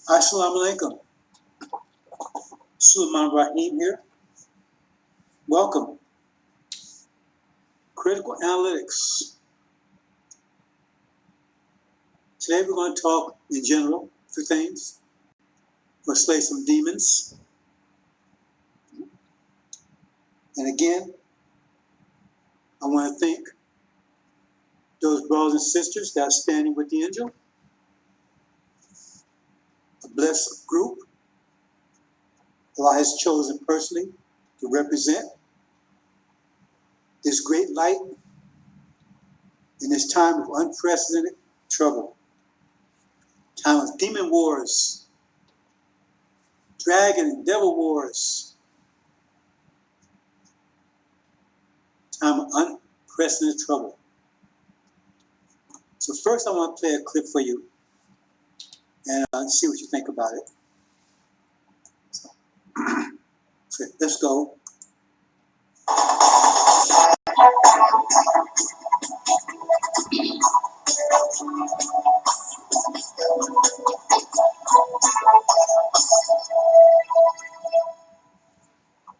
Assalamu alaikum. Sulaiman Rahim here. Welcome. Critical Analytics. Today we're going to talk in general two things. We'll slay some demons. And again, I want to thank those brothers and sisters that are standing with the angel. A blessed group Allah has chosen personally to represent this great light in this time of unprecedented trouble, time of demon wars, dragon and devil wars, time of unprecedented trouble. So first I want to play a clip for you and see what you think about it. So, let's go.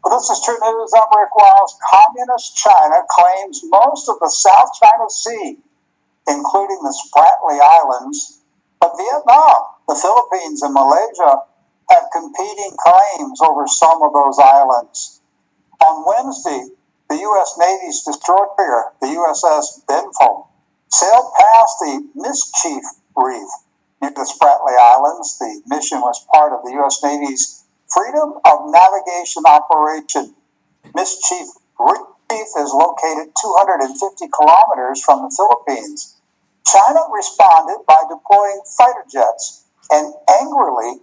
Well, this is True News. I'm Rick Wiles. Communist China claims most of the South China Sea, including the Spratly Islands, but Vietnam, the Philippines, and Malaysia have competing claims over some of those islands. On Wednesday, the U.S. Navy's destroyer, the USS Benfold, sailed past the Mischief Reef near the Spratly Islands. The mission was part of the U.S. Navy's Freedom of Navigation operation. Mischief Reef is located 250 kilometers from the Philippines. China responded by deploying fighter jets and angrily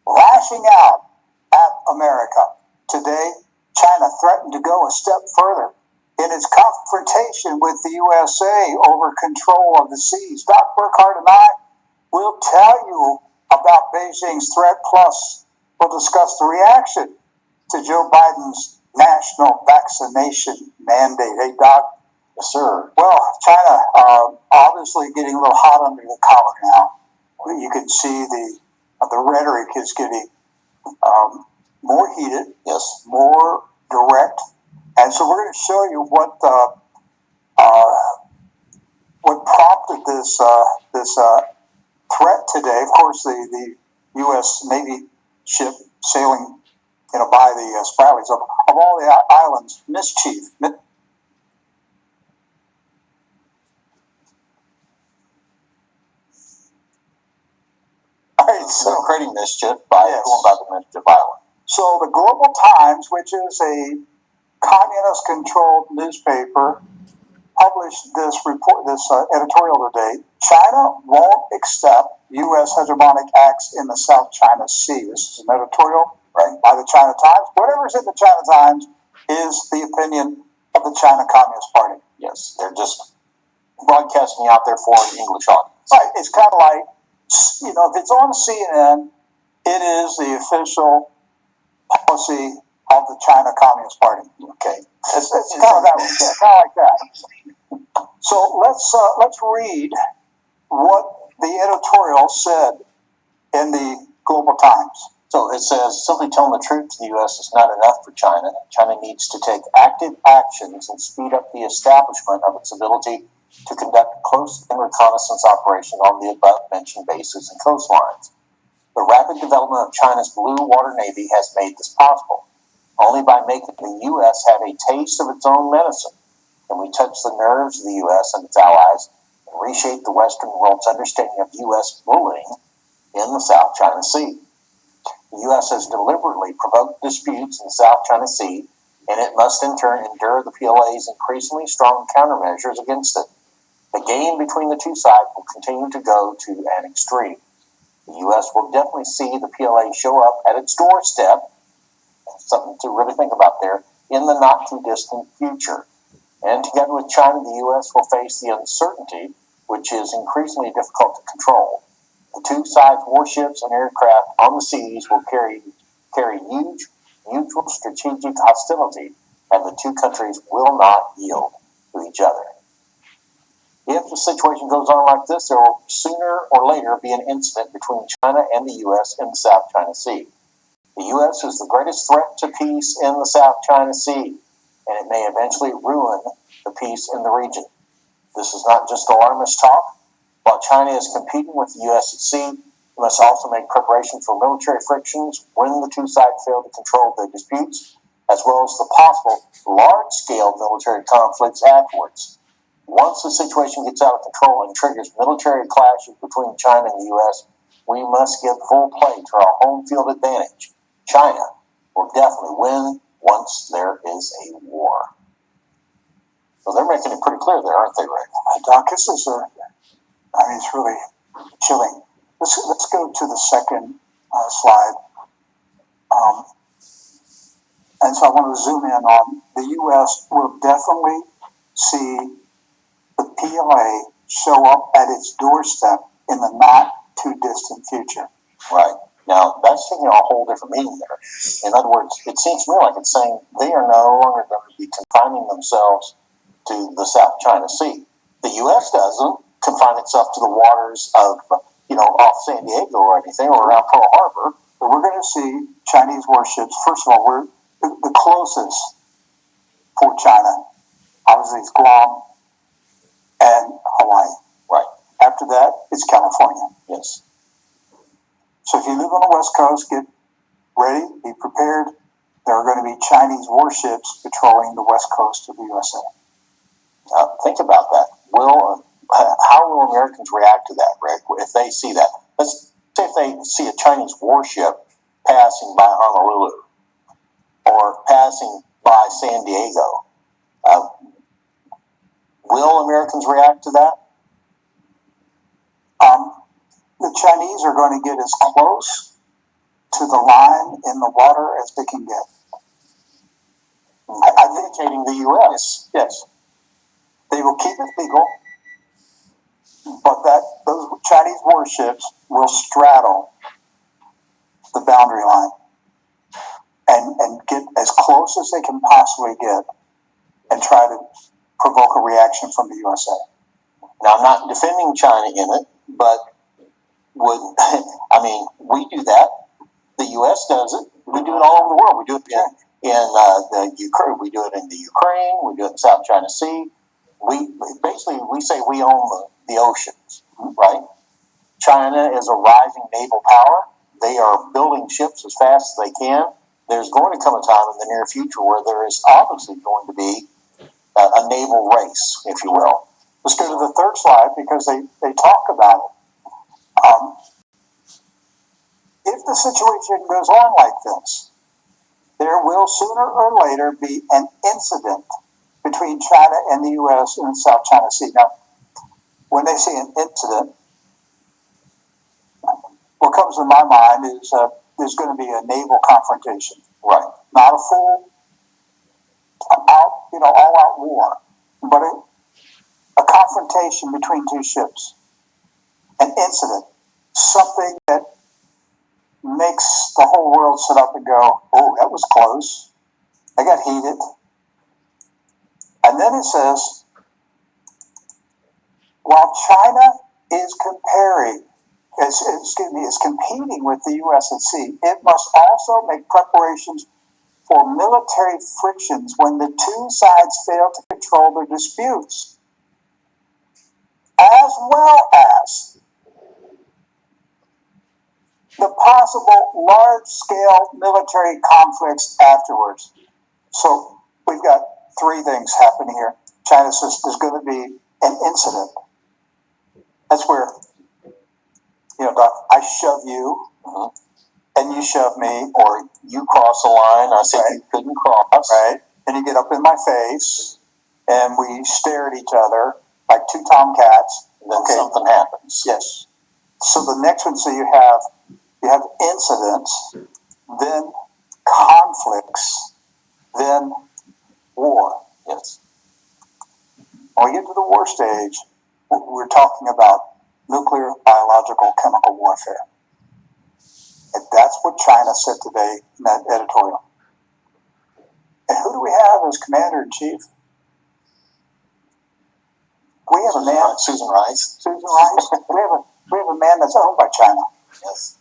lashing out at America. Today, China threatened to go a step further in its confrontation with the USA over control of the seas. Doc Burkhart and I will tell you about Beijing's threat, plus we'll discuss the reaction to Joe Biden's national vaccination mandate. Hey, Doc. Yes, sir. Well, China obviously getting a little hot under the collar now. You can see the rhetoric is getting more heated, yes, more direct, and so we're going to show you what prompted this threat today. Of course, the U.S. Navy ship sailing, by the Spratlys of all the islands, Mischief. So creating mischief by going by the Mischief Island. So the Global Times, which is a communist-controlled newspaper, published this report, this editorial today. China won't accept U.S. hegemonic acts in the South China Sea. This is an editorial by the China Times. Whatever's in the China Times is the opinion of the China Communist Party. Yes, they're just broadcasting out there for an English audience. Right. It's kind of like, if it's on CNN, it is the official policy of the China Communist Party. Okay, it's kind of that, kind of like that. So let's read what the editorial said in the Global Times. So it says, simply telling the truth to the U.S. is not enough for China. China needs to take active actions and speed up the establishment of its ability to conduct close-in reconnaissance operations on the above-mentioned bases and coastlines. The rapid development of China's Blue Water Navy has made this possible. Only by making the U.S. have a taste of its own medicine can we touch the nerves of the U.S. and its allies and reshape the Western world's understanding of U.S. bullying in the South China Sea. The U.S. has deliberately provoked disputes in the South China Sea, and it must in turn endure the PLA's increasingly strong countermeasures against it. The game between the two sides will continue to go to an extreme. The U.S. will definitely see the PLA show up at its doorstep, something to really think about there, in the not-too-distant future. And together with China, the U.S. will face the uncertainty, which is increasingly difficult to control. The two sides' warships and aircraft on the seas will carry huge mutual strategic hostility, and the two countries will not yield to each other. If the situation goes on like this, there will sooner or later be an incident between China and the U.S. in the South China Sea. The U.S. is the greatest threat to peace in the South China Sea, and it may eventually ruin the peace in the region. This is not just alarmist talk. While China is competing with the U.S. at sea, it must also make preparation for military frictions when the two sides fail to control their disputes, as well as the possible large-scale military conflicts afterwards. Once the situation gets out of control and triggers military clashes between China and the U.S., we must give full play to our home field advantage. China will definitely win once there is a war. So they're making it pretty clear there, aren't they, Rick? Doc, this is it's really chilling. Let's go to the second slide. And so I want to zoom in on the U.S. will definitely see the PLA show up at its doorstep in the not too distant future. Right. Now, that's taking a whole different meaning there. In other words, it seems to me like it's saying they are no longer going to be confining themselves to the South China Sea. The U.S. doesn't confine itself to the waters of, off San Diego or anything, or around Pearl Harbor. But we're going to see Chinese warships. First of all, we're the closest for China. Obviously, it's Guam and Hawaii. Right. After that, it's California. Yes. So if you live on the West Coast, get ready, be prepared. There are going to be Chinese warships patrolling the West Coast of the USA. Think about that. How will Americans react to that, Rick, if they see that? Let's say if they see a Chinese warship passing by Honolulu or passing by San Diego. Will Americans react to that? The Chinese are going to get as close to the line in the water as they can get. Vindicating the U.S. Yes. They will keep it legal, but those Chinese warships will straddle the boundary line and get as close as they can possibly get and try to provoke a reaction from the USA. Now, I'm not defending China in it, but we do that. The U.S. does it. We do it all over the world. We do it in the Ukraine. We do it in the Ukraine. We do it in South China Sea. We say we own the oceans, right? China is a rising naval power. They are building ships as fast as they can. There's going to come a time in the near future where there is obviously going to be a naval race, if you will. Let's go to the third slide because they talk about it. If the situation goes on like this, there will sooner or later be an incident between China and the U.S. in the South China Sea. Now, when they say an incident, what comes to my mind is there's going to be a naval confrontation. Right. Not a full, all-out war, but a confrontation between two ships. An incident. Something that makes the whole world sit up and go, oh, that was close. I got heated. And then it says, while China is competing with the U.S. at sea, it must also make preparations for military frictions when the two sides fail to control their disputes, as well as the possible large-scale military conflicts afterwards. So we've got three things happening here. China says there's going to be an incident. That's where, Doc, I shove you, and you shove me, or you cross a line I said you couldn't cross. Right. And you get up in my face, and we stare at each other like two tomcats. And then something happens. Yes. So the next one, so you have incidents, then conflicts, then war. Yes. When we get to the war stage, we're talking about nuclear, biological, chemical warfare. And that's what China said today in that editorial. And who do we have as commander-in-chief? We have a man, Susan Rice. Susan Rice. We have a man that's owned by China. Yes.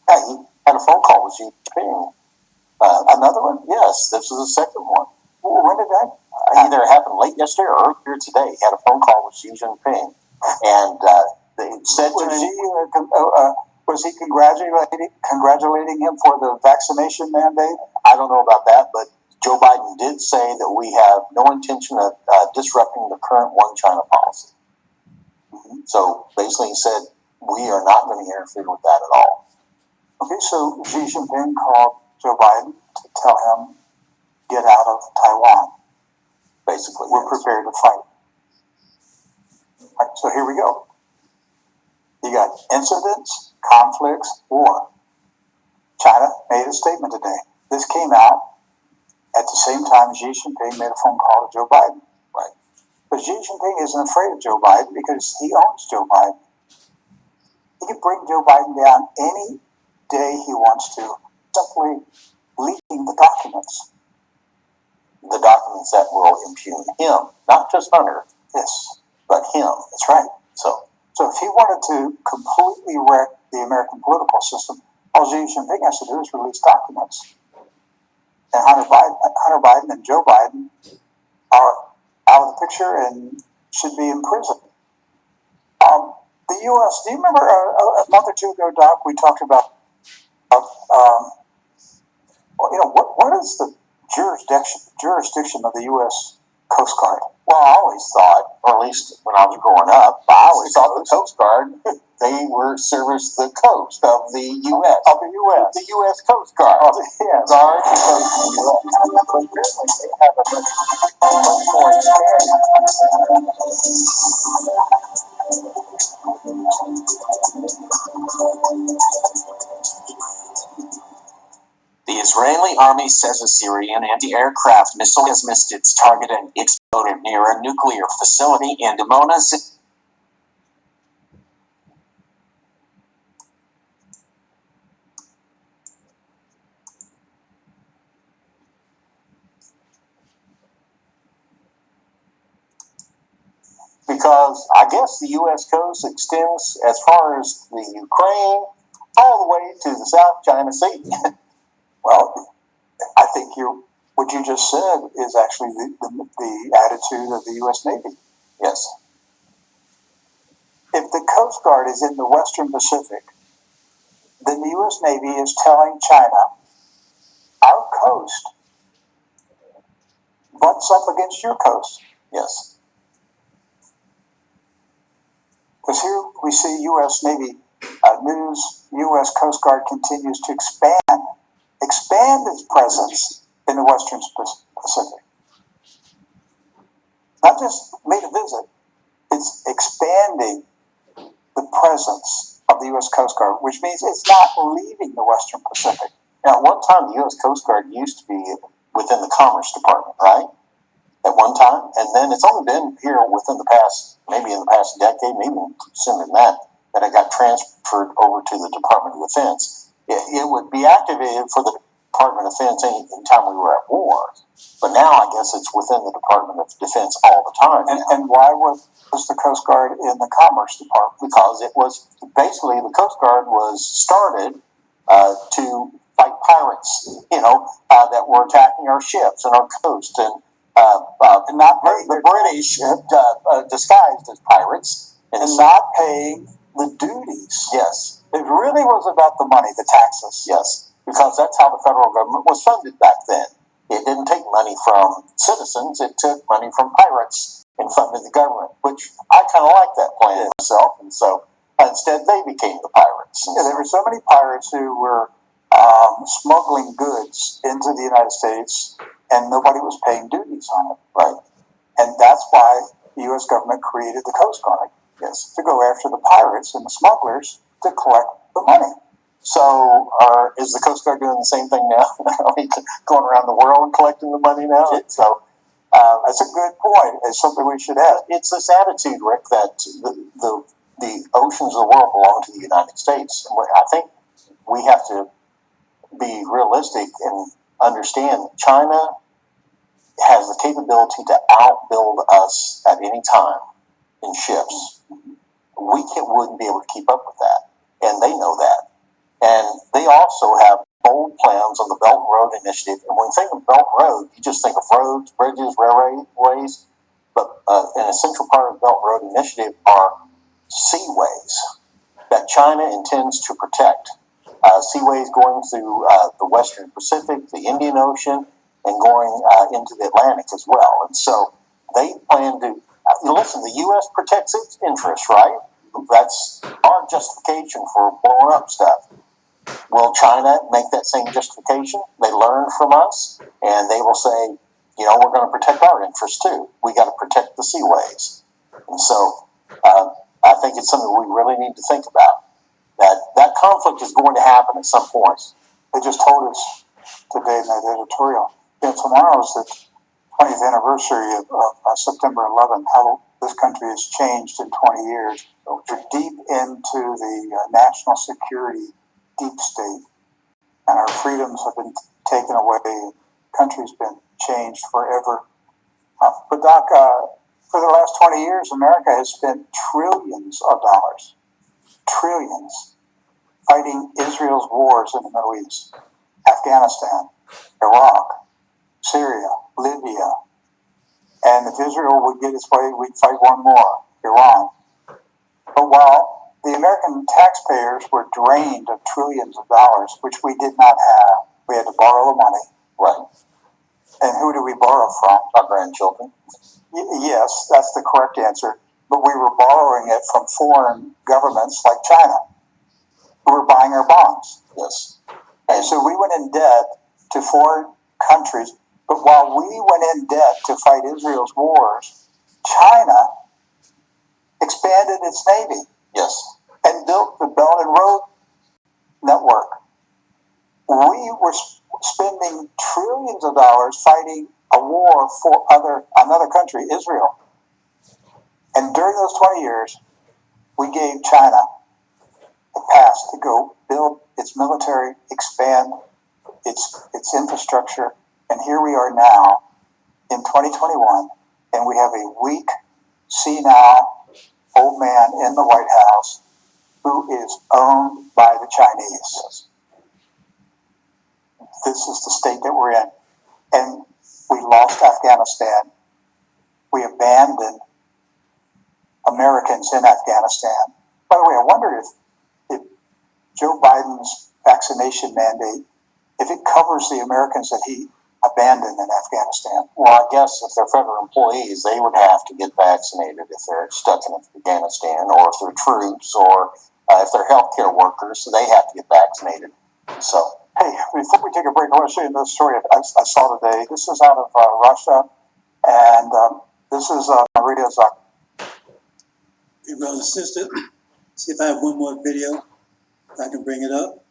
Yeah, he had a phone call with Xi Jinping. Another one? Yes, this was the second one. When did that? Either it happened late yesterday or earlier today. He had a phone call with Xi Jinping, and they said to him, was he congratulating him for the vaccination mandate? I don't know about that, but Joe Biden did say that we have no intention of disrupting the current one China policy. So basically he said, we are not going to interfere with that at all. Okay, so Xi Jinping called Joe Biden to tell him, get out of Taiwan. Basically, we're prepared to fight. Right, so here we go. You got incidents, conflicts, war. China made a statement today. This came out at the same time Xi Jinping made a phone call to Joe Biden. Right. But Xi Jinping isn't afraid of Joe Biden because he owns Joe Biden. He can bring Joe Biden down any day he wants to, simply leaking the documents. The documents that will impugn him, not just Hunter, yes, but him. That's right. So if he wanted to completely wreck the American political system, all Xi Jinping has to do is release documents. And Hunter Biden and Joe Biden are out of the picture and should be in prison. The U.S., do you remember a month or two ago, Doc, we talked about, what is the jurisdiction of the U.S. Coast Guard? well, I always thought, or at least when I was growing up, I always thought the Coast Guard, they were serviced the coast of the U.S. Of the U.S. The U.S. Coast Guard. Yes. Guard the coast of the U.S. But apparently they have a much more expanded. The Israeli army says a Syrian anti-aircraft missile has missed its target and exploded near a nuclear facility in Dimona. Because I guess the U.S. coast extends as far as the Ukraine, all the way to the South China Sea. Well, I think what you just said is actually the attitude of the U.S. Navy. Yes. If the Coast Guard is in the Western Pacific, then the U.S. Navy is telling China, our coast butts up against your coast. Yes. Because here we see U.S. Navy news, U.S. Coast Guard continues to expand its presence in the Western Pacific. Not just made a visit, it's expanding the presence of the U.S. Coast Guard, which means it's not leaving the Western Pacific. Now, at one time, the U.S. Coast Guard used to be within the Commerce Department, right? At one time, and then it's only been here within the past, maybe in the past decade, maybe sooner than that it got transferred over to the Department of Defense. It would be activated for the Department of Defense any time we were at war, but now I guess it's within the Department of Defense all the time. And why was the Coast Guard in the Commerce Department? Because it was basically the Coast Guard was started to fight pirates, that were attacking our ships and our coast, and not the British disguised as pirates, and not paying the duties. Yes. It really was about the money, the taxes. Yes, because that's how the federal government was funded back then. It didn't take money from citizens, it took money from pirates and funded the government, which I kind of like that plan myself, and so instead they became the pirates. Yeah, there were so many pirates who were smuggling goods into the United States, and nobody was paying duties on it. Right. And that's why the U.S. government created the Coast Guard. Yes. To go after the pirates and the smugglers to collect the money. So, is the Coast Guard doing the same thing now? Are we going around the world collecting the money now? So, that's a good point. It's something we should have. It's this attitude, Rick, that the oceans of the world belong to the United States. I think we have to be realistic and understand China has the capability to outbuild us at any time. in ships. Wouldn't be able to keep up with that, and they know that. And they also have bold plans on the Belt and Road Initiative. And when you think of Belt and Road, you just think of roads, bridges, railways. But an essential part of the Belt and Road Initiative are seaways that China intends to protect. Seaways going through the Western Pacific, the Indian Ocean, and going into the Atlantic as well. And so they plan to, listen, the U.S. protects its interests, right? That's our justification for blowing up stuff. Will China make that same justification? They learn from us, and they will say, we're going to protect our interests too. We got to protect the seaways. And so I think it's something we really need to think about. That conflict is going to happen at some point. They just told us today in that editorial. Tomorrow is the 20th anniversary of September 11th, how this country has changed in 20 years. We're deep into the national security deep state, and our freedoms have been taken away. The country's been changed forever. But Doc, for the last 20 years, America has spent trillions of dollars, trillions, fighting Israel's wars in the Middle East, Afghanistan, Iraq, Syria, Libya. And if Israel would get its way, we'd fight one more, Iran. But while the American taxpayers were drained of trillions of dollars, which we did not have, we had to borrow the money. Right. And who do we borrow from? Our grandchildren. Yes, that's the correct answer. But we were borrowing it from foreign governments like China, who were buying our bonds. Yes. And so we went in debt to foreign countries. But while we went in debt to fight Israel's wars, China expanded its navy. Yes. And built the Belt and Road network. We were spending trillions of dollars fighting a war for another country, Israel. And during those 20 years, we gave China a pass to go build its military, expand its infrastructure. And here we are now in 2021, and we have a weak, senile, old man in the White House who is owned by the Chinese. This is the state that we're in. And we lost Afghanistan. We abandoned Americans in Afghanistan. By the way, I wonder if Joe Biden's vaccination mandate, if it covers the Americans that he abandoned in Afghanistan. Well, I guess if they're federal employees, they would have to get vaccinated if they're stuck in Afghanistan, or if they're troops, or if they're healthcare workers, so they have to get vaccinated. So, hey, before we take a break, I want to show you another story I saw today. This is out of Russia, and this is Maria Zak. Hey, brother and sister, see if I have one more video, if I can bring it up.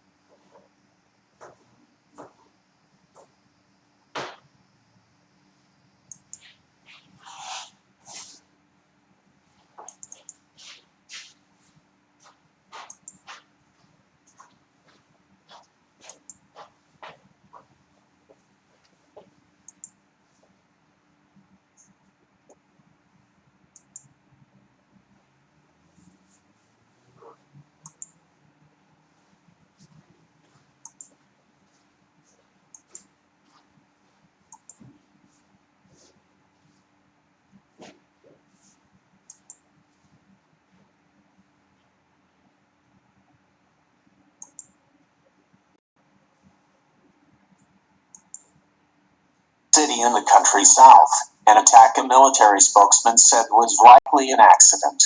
City in the country south. An attack a military spokesman said was likely an accident.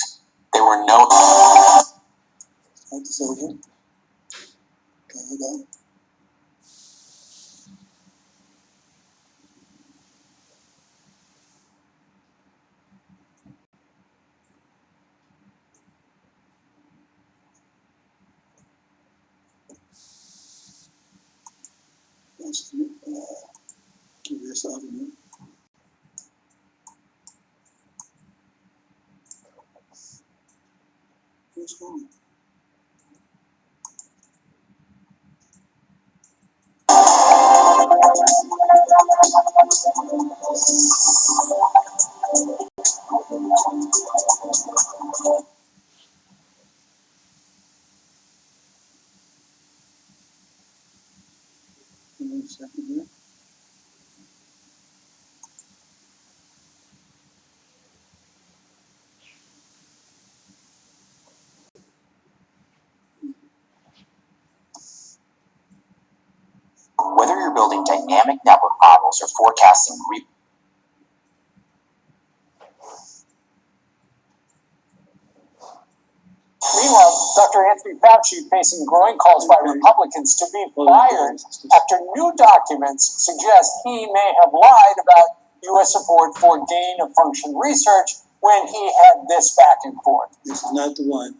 There were no... Start this over. Okay, hold on. Let's give this other one. What's wrong? One second here. Whether you're building dynamic network models or forecasting Meanwhile, Dr. Anthony Fauci facing growing calls by Republicans to be fired after new documents suggest he may have lied about U.S. support for gain-of-function research when he had this back and forth. This is not the one.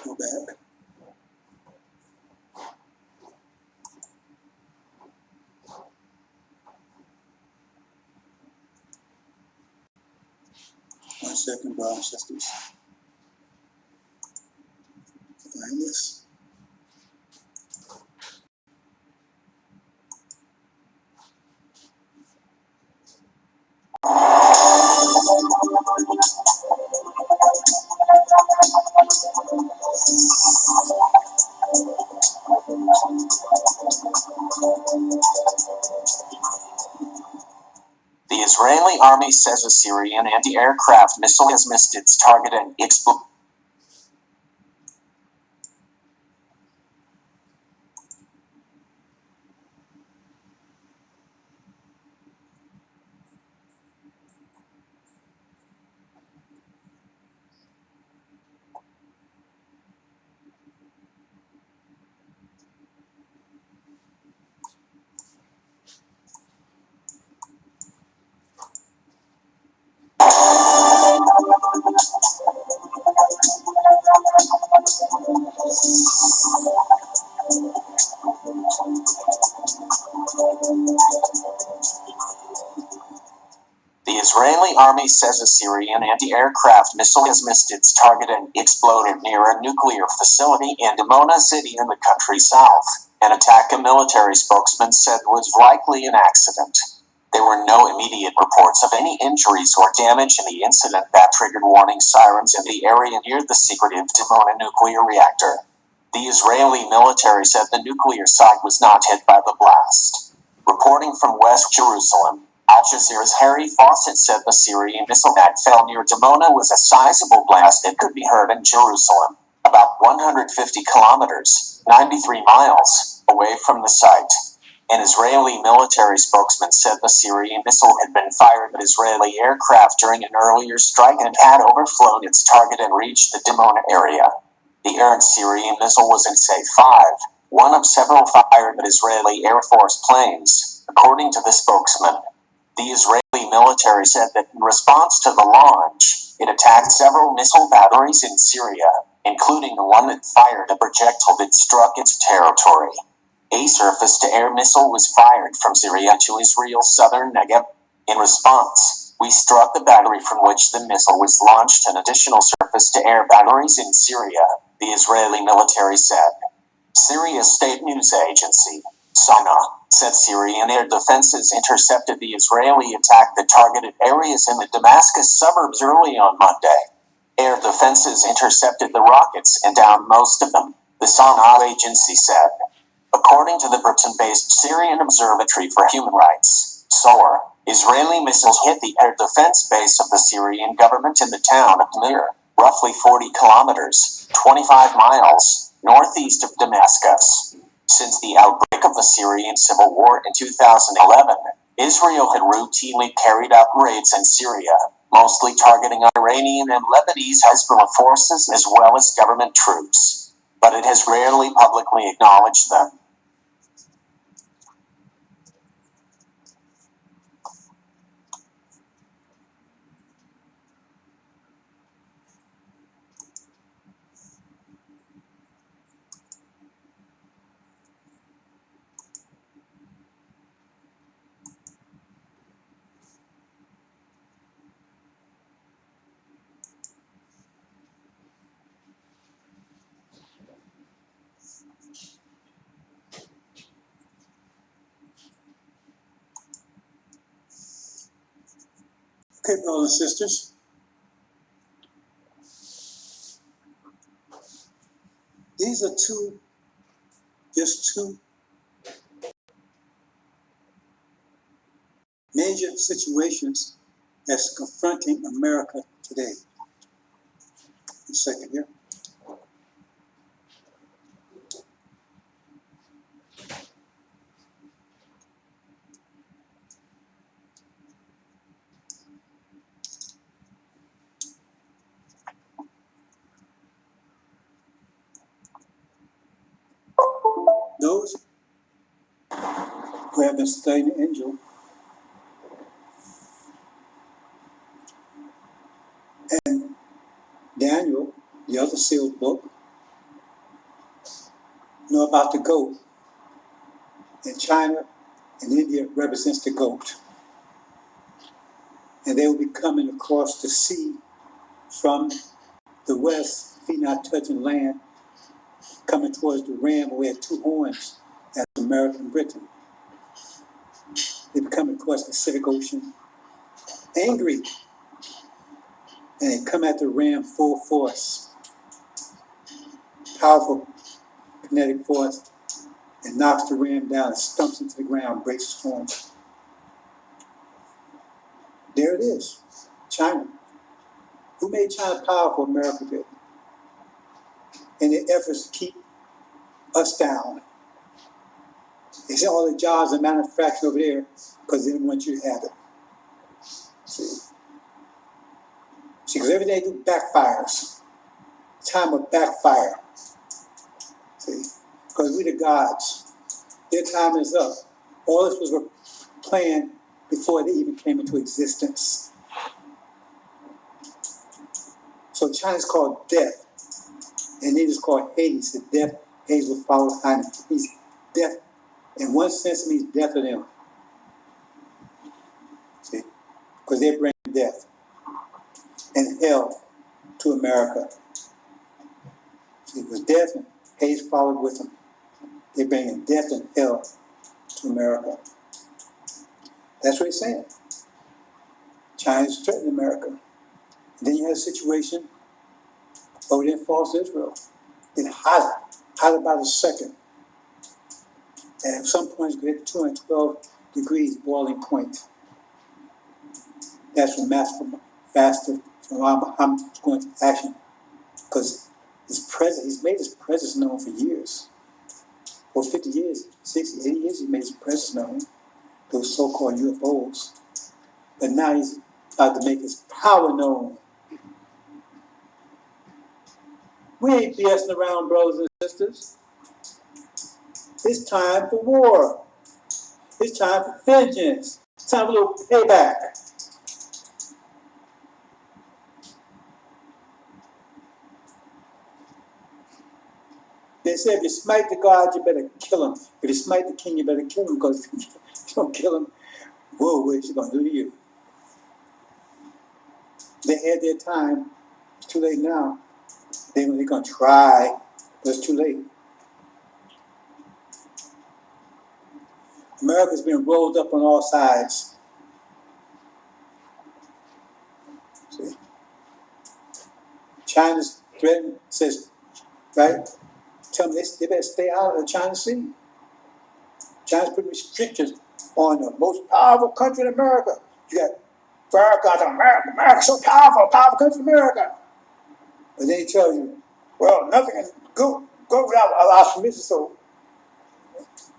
Go back. One second, brothers and sisters. Find this. The Israeli army says a Syrian anti-aircraft missile has missed its target and exploded. The Israeli army says a Syrian anti-aircraft missile has missed its target and exploded near a nuclear facility in Dimona city in the country's south. An attack, a military spokesman said, was likely an accident. There were no immediate reports of any injuries or damage in the incident that triggered warning sirens in the area near the secretive Dimona nuclear reactor. The Israeli military said the nuclear site was not hit by the blast. Reporting from West Jerusalem, Al Jazeera's Harry Fawcett said the Syrian missile that fell near Dimona was a sizable blast that could be heard in Jerusalem, about 150 kilometers, 93 miles, away from the site. An Israeli military spokesman said the Syrian missile had been fired at Israeli aircraft during an earlier strike and had overflown its target and reached the Dimona area. The errant Syrian missile was in SAE-5, one of several fired at Israeli Air Force planes, according to the spokesman. The Israeli military said that in response to the launch, it attacked several missile batteries in Syria, including the one that fired a projectile that struck its territory. A surface-to-air missile was fired from Syria to Israel's southern Negev. In response, we struck the battery from which the missile was launched and additional surface-to-air batteries in Syria, the Israeli military said. Syria's state news agency, SANA, said Syrian air defenses intercepted the Israeli attack that targeted areas in the Damascus suburbs early on Monday. Air defenses intercepted the rockets and downed most of them, the SANA agency said. According to the Britain-based Syrian Observatory for Human Rights, SOAR, Israeli missiles hit the air defense base of the Syrian government in the town of Mir, roughly 40 kilometers, 25 miles, northeast of Damascus. Since the outbreak of the Syrian civil war in 2011, Israel had routinely carried out raids in Syria, mostly targeting Iranian and Lebanese Hezbollah forces as well as government troops. But it has rarely publicly acknowledged them. Okay, brothers and sisters. These are just two major situations that's confronting America today. A second here. Those who have been studying the angel and Daniel, the other sealed book, know about the goat. And China and India represents the goat. And they will be coming across the sea from the west, feet not touching land, coming towards the ram where had two horns. That's American Britain. They be coming across the Pacific Ocean, angry, and they come at the ram full force, powerful kinetic force, and knocks the ram down and stumps into the ground, breaks his horns. There it is, China. Who made China powerful? America did. In their efforts to keep us down. They said all the jobs are manufactured over there because they didn't want you to have it. See, because everything they do backfires. Time will backfire. See, because we the gods. Their time is up. All this was planned before they even came into existence. So China's called death, and it is called Hades. The death, Hades will follow behind it. He's death. In one sense, it means death of them. See, because they bring death and hell to America. See, it was death and Hades followed with them. They bring in death and hell to America. That's what he's saying. China's threatening America. And then you have a situation over there in false Israel. It's hotter by the second. And at some points, we hit 212 degrees boiling point. That's when faster from Muhammad is going to action. Because he's made his presence known for years. For 50 years, 60, 80 years, he made his presence known. Those so-called UFOs. But now he's about to make his power known. We ain't BSing around, brothers and sisters. It's time for war. It's time for vengeance. It's time for a little payback. They say if you smite the God, you better kill him. If you smite the king, you better kill him, because if you don't kill him, whoa, what's he going to do to you? They had their time. It's too late now. They're going to try, but it's too late. America's been rolled up on all sides. See? China's threatened, says, right? Tell them they better stay out of the China Sea. China's putting restrictions on the most powerful country in America. You got America, America's so powerful country in America. But then he tells you, well, nothing can go without our permission. So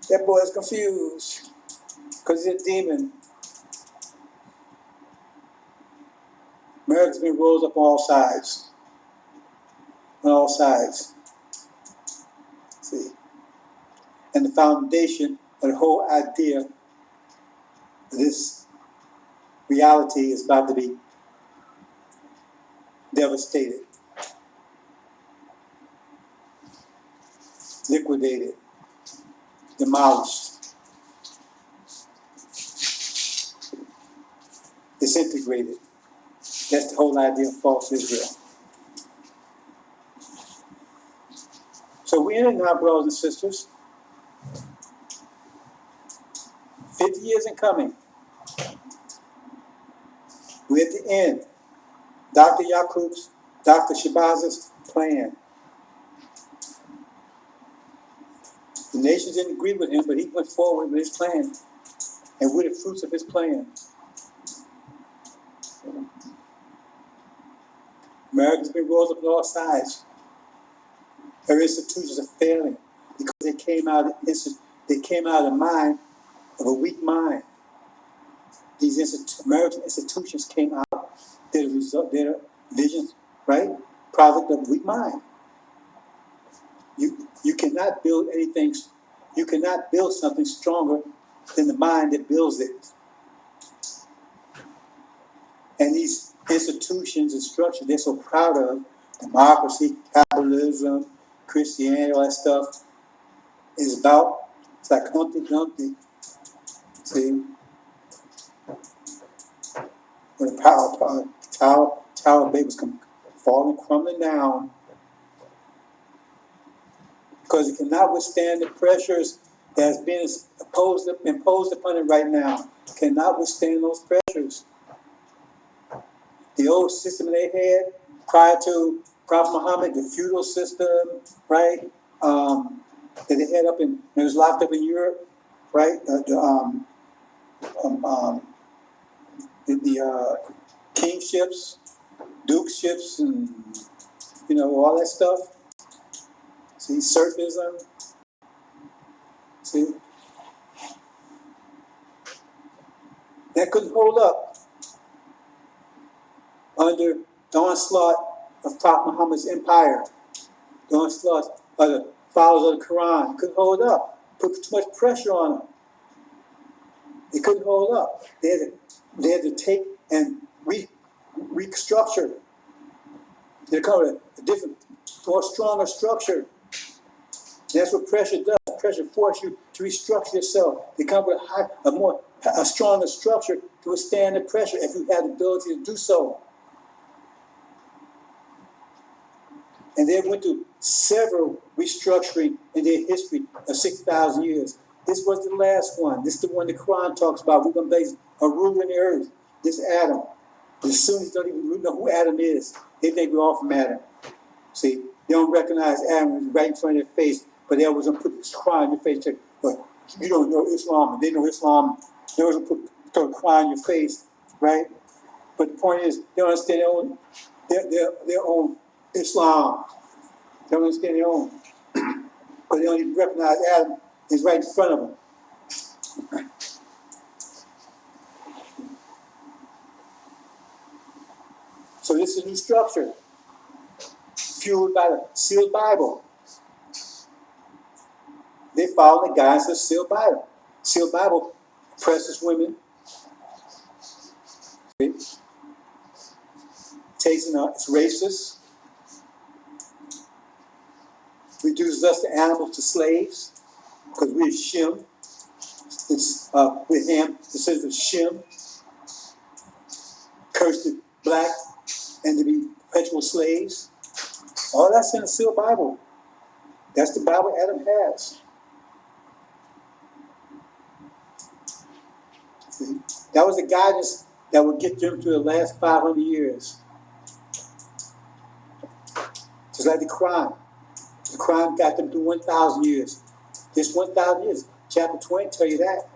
that boy is confused because he's a demon. America's been rolled up on all sides. On all sides. See? And the foundation of the whole idea of this reality is about to be devastated, liquidated, demolished, disintegrated. That's the whole idea of false Israel. So we're in it now, brothers and sisters. 50 years in coming. We're at the end. Dr. Yaqub's, Dr. Shabaz's plan. The nations didn't agree with him, but he went forward with his plan and with the fruits of his plan. America's been rolled up on all sides. Her institutions are failing because they came out of the mind of a weak mind. These American institutions came out. They're the result. They're visions, right? Product of weak mind. You cannot build anything. You cannot build something stronger than the mind that builds it. And these institutions and structures they're so proud of, democracy, capitalism, Christianity, all that stuff, is about, it's like Humpty Dumpty. See? When the Tower of Babel's come falling, crumbling down, because it cannot withstand the pressures that's been imposed upon it right now. Cannot withstand those pressures. The old system they had prior to Prophet Muhammad, the feudal system, right? That they had it was locked up in Europe, right? The kingships, dukeships, and all that stuff. See, serfism. See, that couldn't hold up under the onslaught of Prophet Muhammad's empire. The onslaught of the followers of the Quran couldn't hold up. Put too much pressure on them. They couldn't hold up. They had to take and restructure. They come with a different, more stronger structure. That's what pressure does. Pressure forces you to restructure yourself. They come with a stronger structure to withstand the pressure if you have the ability to do so. And they went through several restructuring in their history of 6,000 years. This was the last one. This is the one the Quran talks about. We're going to base a ruler in the earth. This Adam. The Sunnis don't even know who Adam is. They think we're all from Adam. See, they don't recognize Adam right in front of their face, but they always going to put this Quran in your face. But you don't know Islam, and they know Islam. They always put a Quran in your face, right? But the point is, they don't understand their own Islam. They don't understand their own. Because they don't even recognize Adam is right in front of them. So this is a new structure, fueled by the sealed Bible. They follow the guidance of the sealed Bible. Sealed Bible oppresses women. It's racist. Reduces us to animals, to slaves, because we're Shem. We're Ham, descendants of Shem. Cursed to black and to be perpetual slaves. All that's in the sealed Bible. That's the Bible Adam has. See? That was the guidance that would get them through the last 500 years. Just like the Quran. The Quran got them through 1,000 years. This 1,000 years. Chapter 20 tell you that.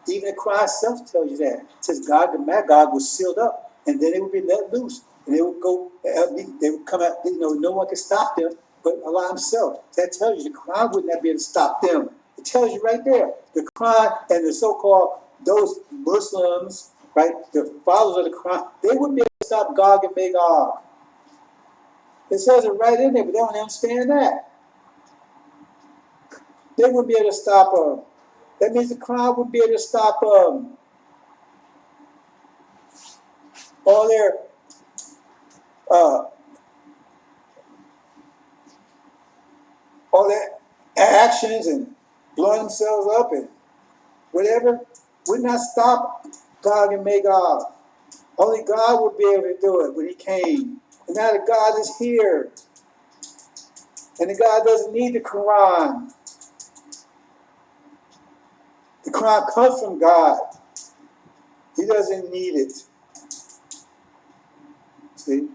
Even the Quran itself tells you that. It says God, the Magog, was sealed up. And then they would be let loose. And they would go, they would come out, no one could stop them but Allah himself. That tells you the Quran would not be able to stop them. It tells you right there. The Quran and the so-called, those Muslims, right, the followers of the Quran, they wouldn't be able to stop Gog and Magog. It says it right in there, but they don't understand that. They wouldn't be able to stop them. That means the Quran wouldn't be able to stop all their actions and blowing themselves up and whatever would not stop Gog and Magog. Only God would be able to do it when he came. And now the God is here. And the God doesn't need the Quran. The Quran comes from God. He doesn't need it. See?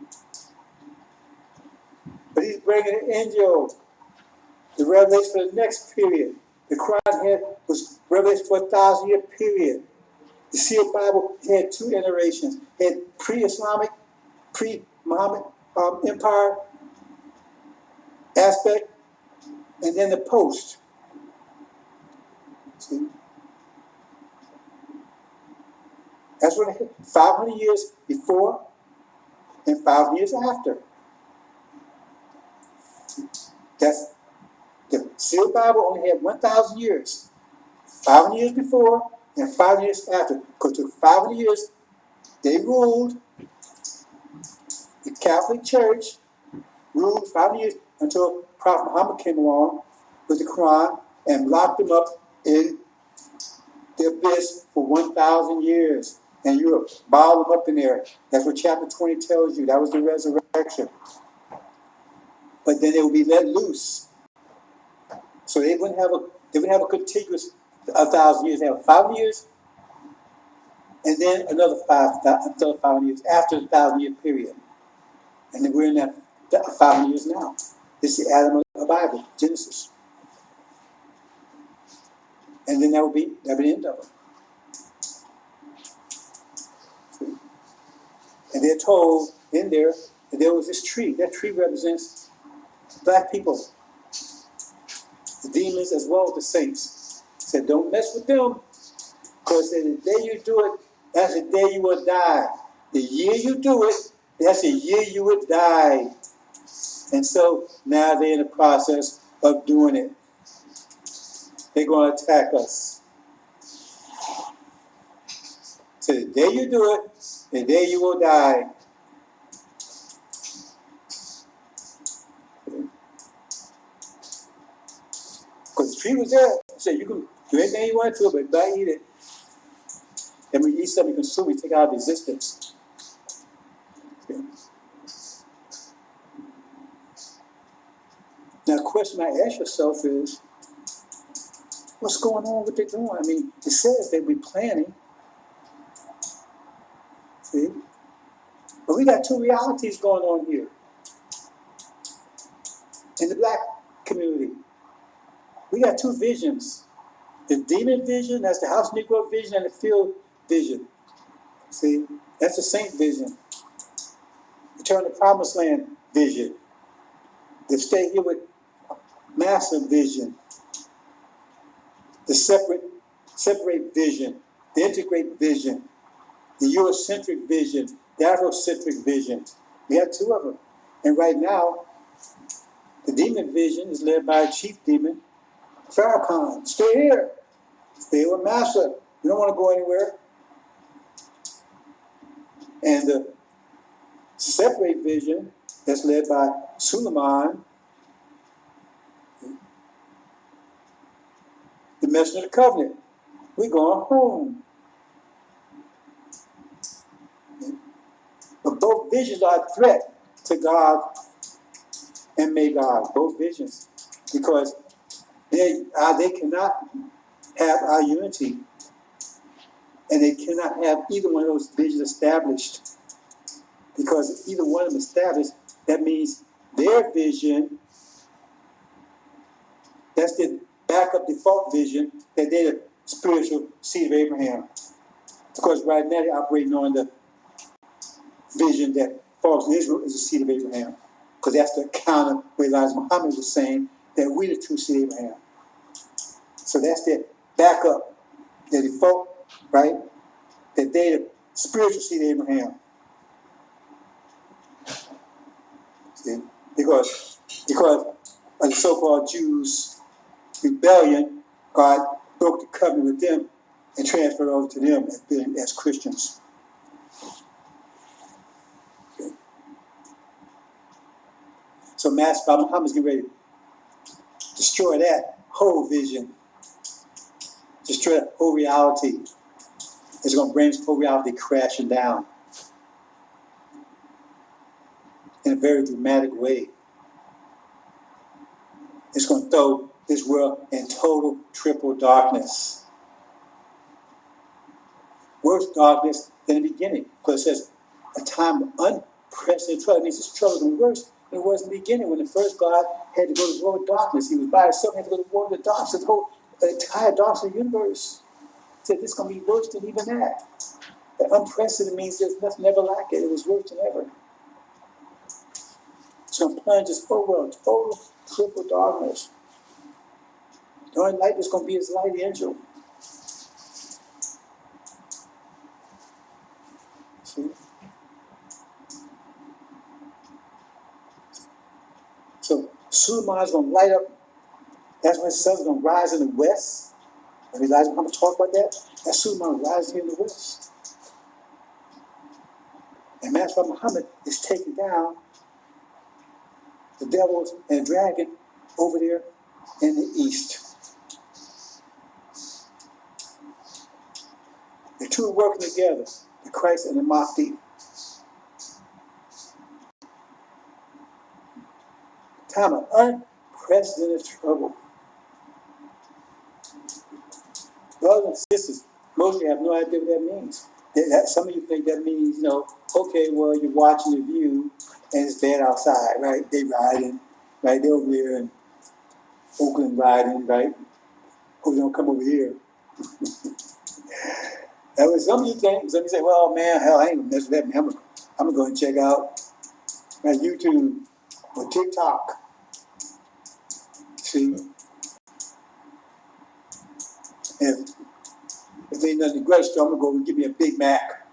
But he's bringing an angel, the revelation for the next period. The Quran was revelation for 1,000-year period. The sealed Bible had two iterations. It had pre-Islamic, pre-Muhammad empire aspect, and then the post. See? That's what it had. 500 years before and 5 years after. That's the sealed Bible only had 1,000 years. 500 years before and 5 years after. Because for 500 years, they ruled, the Catholic Church ruled 5 years until Prophet Muhammad came along with the Quran and locked them up in the abyss for 1,000 years. And Europe bottled them up in there. That's what chapter 20 tells you. That was the resurrection. But then they would be let loose. So they wouldn't have a contiguous 1,000 years. They have 5 years, and then another 5 years after the 1,000-year period. And then we're in that 5 years now. This is the Adam of the Bible, Genesis. And then that would be the end of it. And they're told in there that there was this tree. That tree represents black people, the demons as well as the saints. Said, don't mess with them, because the day you do it, that's the day you will die. The year you do it, that's the year you would die. And so now they're in the process of doing it. They're going to attack us. So the day you do it, the day you will die. Because the tree was there. It said you can do anything you want to, but don't eat it. And when you eat something you consume, you take out of existence. Okay. Now, the question I ask yourself is, what's going on with it doing? I mean, it says that we're planning. See? But we got two realities going on here. In the black community, we got two visions. The demon vision, that's the house Negro vision, and the field vision. See? That's the saint vision. Return to promised land vision. The stay here with massive vision. The separate vision. The integrate vision. The Eurocentric vision. The Afrocentric vision. We have two of them. And right now, the demon vision is led by a chief demon, Farrakhan. Stay here. Stay with Master. You don't want to go anywhere. And the separate vision that's led by Suleiman, the messenger of the covenant. We're going home. But both visions are a threat to God and may God. Both visions. Because they cannot have our unity. And they cannot have either one of those visions established. Because if either one of them established, that means their vision, that's the backup default vision, that they're the spiritual seed of Abraham. Because right now they're operating on the vision that falls in Israel is the seed of Abraham. Because that's the counter where Elijah Muhammad was saying that we the true seed of Abraham. So that's their backup, their default, right? That they the spiritual seed of Abraham. See? Because of the so-called Jews' rebellion, God broke the covenant with them and transferred over to them as Christians. Okay. So Master Muhammad's getting ready to destroy that whole vision, destroy that whole reality. It's going to bring this whole reality crashing down in a very dramatic way. It's going to throw this world in total triple darkness. Worse darkness than the beginning. Because it says a time of unprecedented trouble. It means this trouble is going to be worse than it was in the beginning when the first God had to go to war with darkness. He was by himself, he had to go to war with the darkness. The whole the entire darkness of the universe. Said this is going to be worse than even that. The unprecedented means there's nothing ever like it. It was worse than ever. It's going to plunge this whole world, total triple darkness. The only light that's going to be is the light of the angel. See? So Suleiman is going to light up. That's when the sun's going to rise in the west. And Elijah Muhammad talk about that. That Suleiman rising in the west. And that's why Muhammad is taking down the devils and the dragon over there in the east. The two are working together, the Christ and the Mahdi. Time of unprecedented trouble. Brothers and sisters, most of you have no idea what that means. Some of you think that means, okay, well, you're watching the view and it's bad outside, right? They riding, right? They're over there in Oakland riding, right? Hope they don't come over here. That was some of you think. Some of you say, well, man, hell, I ain't gonna mess with that. Man, I'm gonna go and check out my YouTube or TikTok. See? If ain't nothing to grudge, so I'm gonna go and give me a Big Mac.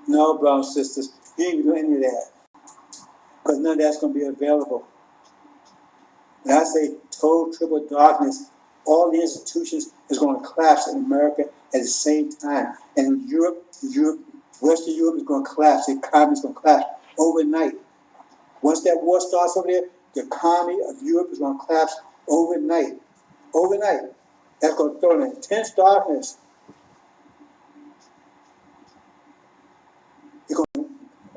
No, brothers and sisters, you ain't gonna do any of that. Because none of that's gonna be available. When I say total triple darkness, all the institutions is going to collapse in America at the same time. And in Europe, Western Europe is going to collapse. The economy is going to collapse overnight. Once that war starts over there, the economy of Europe is going to collapse overnight. Overnight. That's going to throw in intense darkness.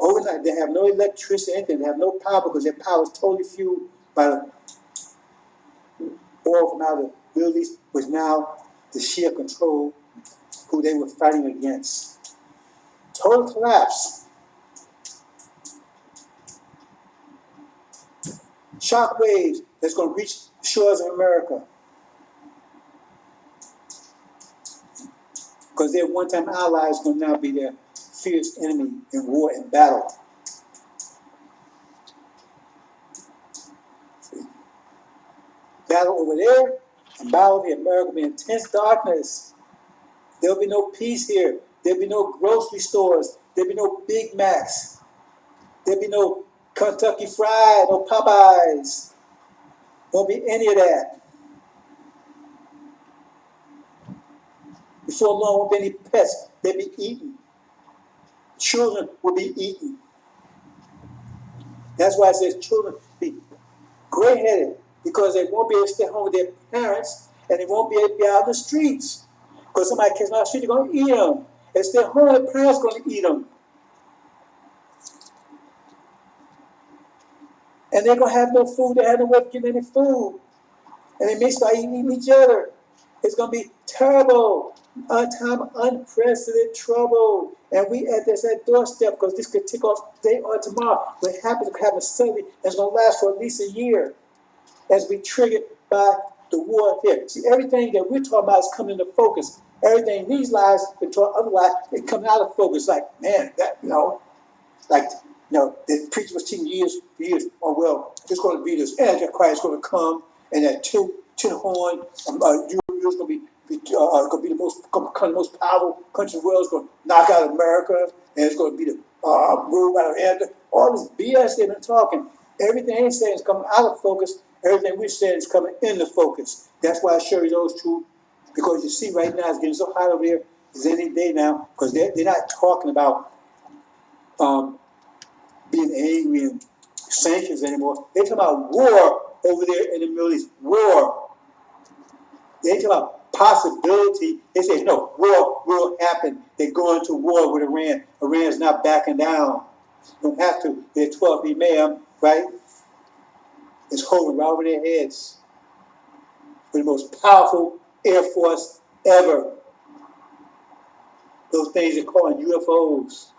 Overnight, they have no electricity, anything. They have no power because their power is totally fueled by the oil from out of the Middle East, was now the Shia control who they were fighting against. Total collapse. Shock waves that's going to reach the shores of America. Because their one-time allies going to now be their fierce enemy in war and battle. Battle over there and battle over here. America will be in intense darkness. There'll be no peace here. There'll be no grocery stores. There'll be no Big Macs. There'll be no Kentucky Fried, no Popeyes. Won't be any of that. Before long, won't be any pets. They'll be eaten. Children will be eaten. That's why it says children be gray-headed, because they won't be able to stay home with their parents, and they won't be able to be out in the streets. Because somebody catches them out the street, they're going to eat them. And stay home, their parents are going to eat them. And they're going to have no food. They have no way of getting any food. And they may start eating each other. It's going to be terrible. A time of unprecedented trouble. And we at this doorstep, because this could tick off today or tomorrow. What happens to happen suddenly, and it's going to last for at least a year. As we triggered by the war here. See, everything that we're talking about is coming into focus. Everything, these lies, they taught other lies, they come out of focus. Like, man, that, the preacher was teaching years, oh, well, there's going to be this Antichrist going to come, and that tin horn, Europe's going to be the most powerful country in the world. It's going to knock out America, and it's going to be the rule by the end. All this BS they've been talking. Everything they're saying is coming out of focus. Everything we're saying is coming into focus. That's why I show you those two, because you see right now it's getting so hot over there. It's any day now, because they're not talking about being angry and sanctions anymore. They're talking about war over there in the Middle East. War. They're talking about possibility. They say, no, war will happen. They're going to war with Iran. Iran's not backing down. You don't have to. They're 12 ma'am, right? It's holding right over their heads. With the most powerful Air Force ever. Those things are called UFOs.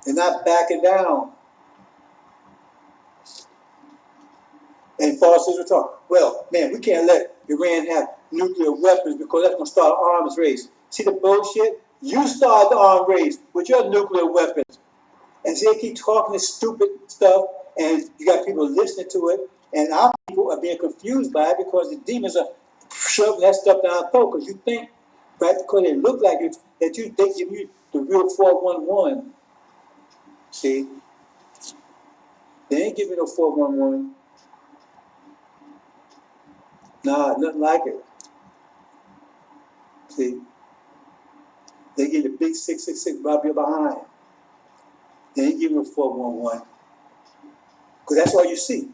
They're not backing down. And false Israel talk. Well, man, we can't let Iran have nuclear weapons because that's going to start an arms race. See the bullshit? You start the arms race with your nuclear weapons. And so they keep talking this stupid stuff, and you got people listening to it, and our people are being confused by it because the demons are shoving that stuff down our throat because you think, right, because they look like it, that they give you the real 411. See? They ain't giving no 411. Nah, nothing like it. See? They get the big 666 right here behind. They ain't giving no 411. Because that's all you see.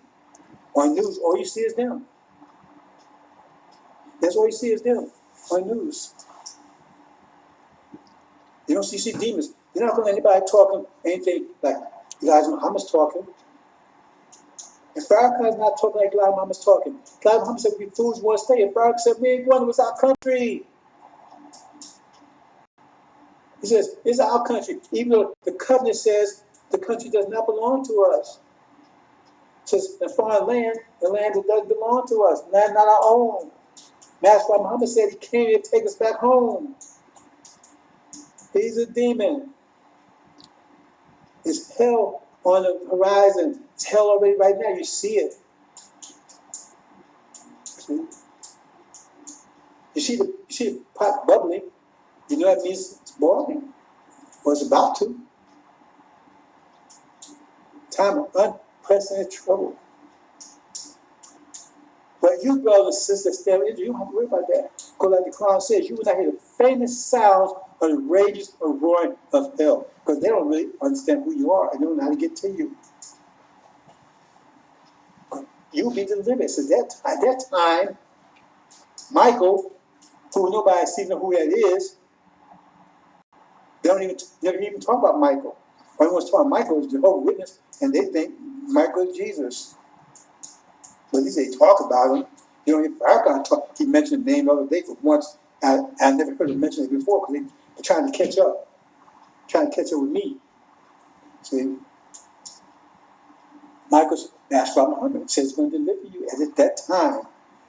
On news, all you see is them. That's all you see is them on news. You don't see demons. You're not going to anybody talking anything like Elijah Muhammad's talking. And Farrakhan's not talking like Elijah Muhammad's talking. Elijah Muhammad said we fools want to stay. And Farrakhan said we ain't going, it was our country. He says, it's our country. Even though the covenant says the country does not belong to us. It says the foreign land, the land that doesn't belong to us, land not our own. Master Muhammad said he came here to take us back home. He's a demon. It's hell on the horizon. It's hell already right now. You see it. See? You see the pot bubbling. You know that means it's boiling. Or it's about to. Time of unprecedented trouble. But you, brothers and sisters, stay with you don't have to worry about that. Because like the Quran says, you will not hear the faintest sounds of the rages or roaring of hell. Because they don't really understand who you are and they don't know how to get to you. You'll be delivered. So at that time, Michael, who nobody sees who that is, they don't even never even talk about Michael. Everyone's talking about Michael is Jehovah's Witness, and they think Michael is Jesus. But at least they talk about him. You know, if Farrakhan talk, he mentioned the name the other day for once. I never heard him mention it before because they're trying to catch up. Trying to catch up with me. See? Michael's Master Muhammad says he's going to deliver you at that time.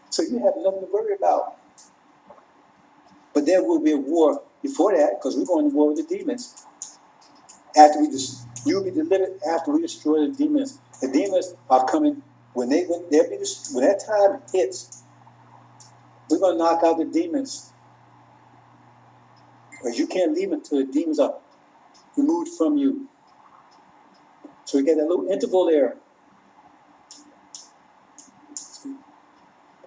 So you have nothing to worry about. But there will be a war before that because we're going to war with the demons. After you'll be delivered after we destroy the demons. The demons are coming when that time hits. We're going to knock out the demons. Because you can't leave until the demons are removed from you. So we get that little interval there.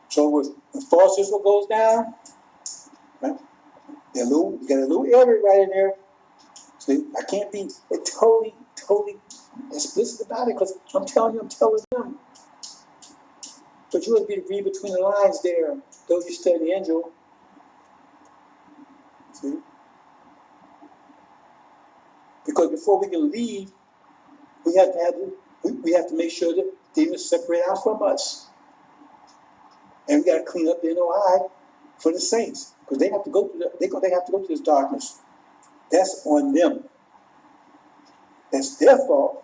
So when false Israel goes down, right? You got a little area right in there. So I can't be totally explicit about it because I'm telling them. But you have to read between the lines there, though you study the angel. See? Because before we can leave, we have to make sure that demons separate out from us. And we got to clean up the NOI for the saints. Because they have to go through they have to go through this darkness. That's on them. That's their fault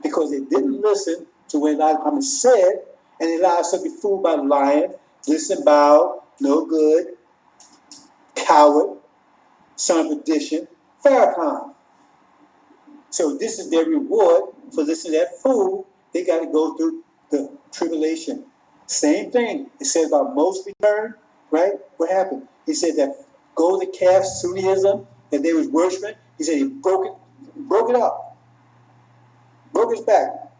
because they didn't listen to what Elijah Muhammad said, and they allowed themselves to be fooled by the lion, disemboweled, no good, coward, son of perdition, Farrakhan. So this is their reward for listening to that fool. They got to go through the tribulation. Same thing. It says about Moses' return, right? What happened? He said that golden calf Sunnism that they was worshiping. He said he broke it up, broke his back,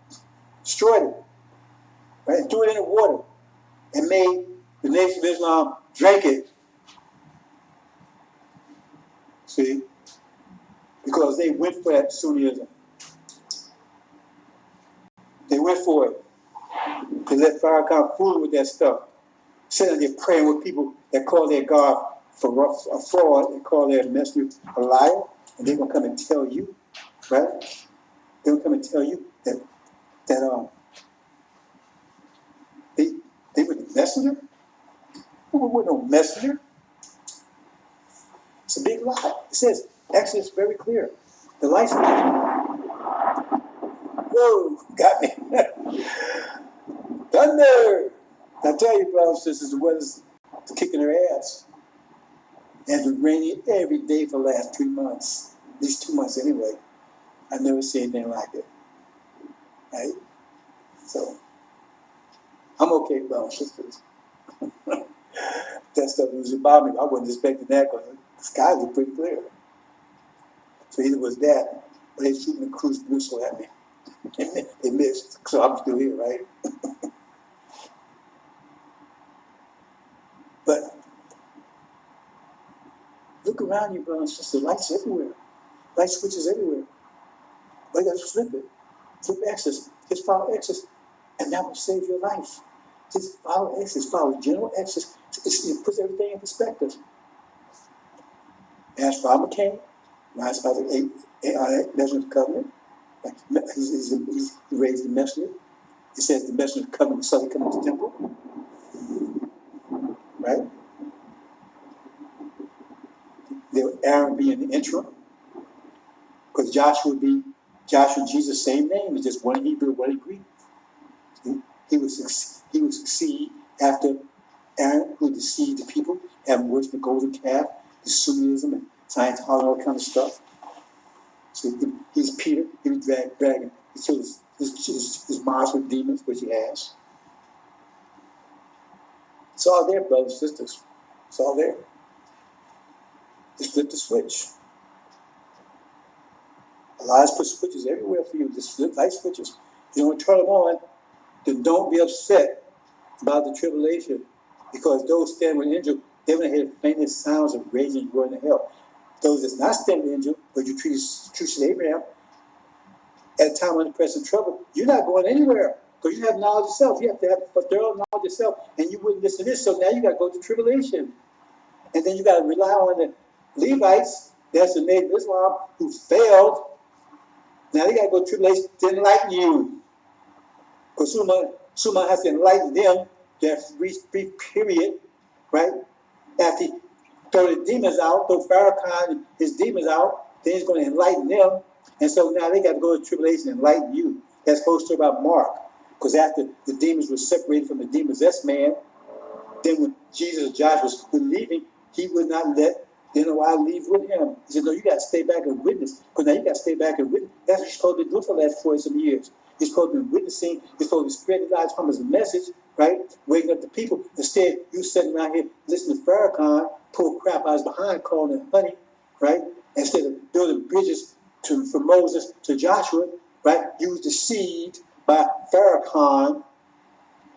destroyed it, right? And threw it in the water, and made the Nation of Islam drink it. See, because they went for that Sunnism. They went for it. They let Farrakhan fool with that stuff. Sitting there praying with people that call their God for a fraud and call their messenger a liar, and they're gonna come and tell you, right? They're gonna come and tell you that they were the messenger. Who was no messenger? It's a big lie. It says Exodus is very clear. The lights. Whoa, got me. Thunder! I tell you, brothers brothers and sisters, the weather's kicking their ass. And it's been raining every day for the last 3 months, at least 2 months anyway. I've never seen anything like it. Right? So, I'm okay, brothers and sisters. That stuff was about me. I wasn't expecting that because the skies were pretty clear. So either was that, or they shooting a cruise missile at me. They missed, so I'm still here, right? But look around you, brothers and sisters. Lights everywhere. Light switches everywhere. But you got to flip it. Flip X's. Just follow X's. And that will save your life. Just follow X's. Follow general X's. It puts everything in perspective. As for Armagedden, rise by the measurement of covenant. He raised the messenger. It says the messenger of the covenant suddenly come into the temple. Right? There Aaron being the interim. Because Joshua and Jesus, same name, it's just one Hebrew, one Greek. He would succeed after Aaron, who deceived the people, having worshipped the golden calf, the Sunnism and Scientology, all that kind of stuff. So he's Peter, he was dragging his mouth with demons, which he has. It's all there, brothers and sisters. It's all there. Just flip the switch. Elias put switches everywhere for you. Just flip light switches. If you don't turn them on, then don't be upset about the tribulation. Because those standing with the angel, they're going to hear the faintest sounds of raging and roaring in hell. Those that's not standing with the angel, but you treated Abraham, at a time when you're present trouble, you're not going anywhere. Because you have knowledge yourself. You have to have a thorough knowledge yourself. And you wouldn't listen to this. So now you got to go through tribulation. And then you got to rely on the Levites, that's the Native Islam, who failed. Now they got to go through tribulation to enlighten you. Because someone has to enlighten them, that brief period, right? After he throw the demons out, throw Farrakhan and his demons out, then he's going to enlighten them. And so now they got to go to tribulation and enlighten you. That's supposed to about Mark. Because after the demons were separated from the demon-possessed man, then when Jesus and Joshua was leaving, he would not let NOI leave with him. He said, no, you got to stay back and witness. Because now you got to stay back and witness. That's what you're supposed to be doing for the last 40-some years. You're supposed to be witnessing. You're supposed to spread God's promise message, right? Waking up the people. Instead, you sitting around here listening to Farrakhan pull crap out of his behind, calling it honey, right? Instead of building bridges from Moses to Joshua, right? You was deceived by Farrakhan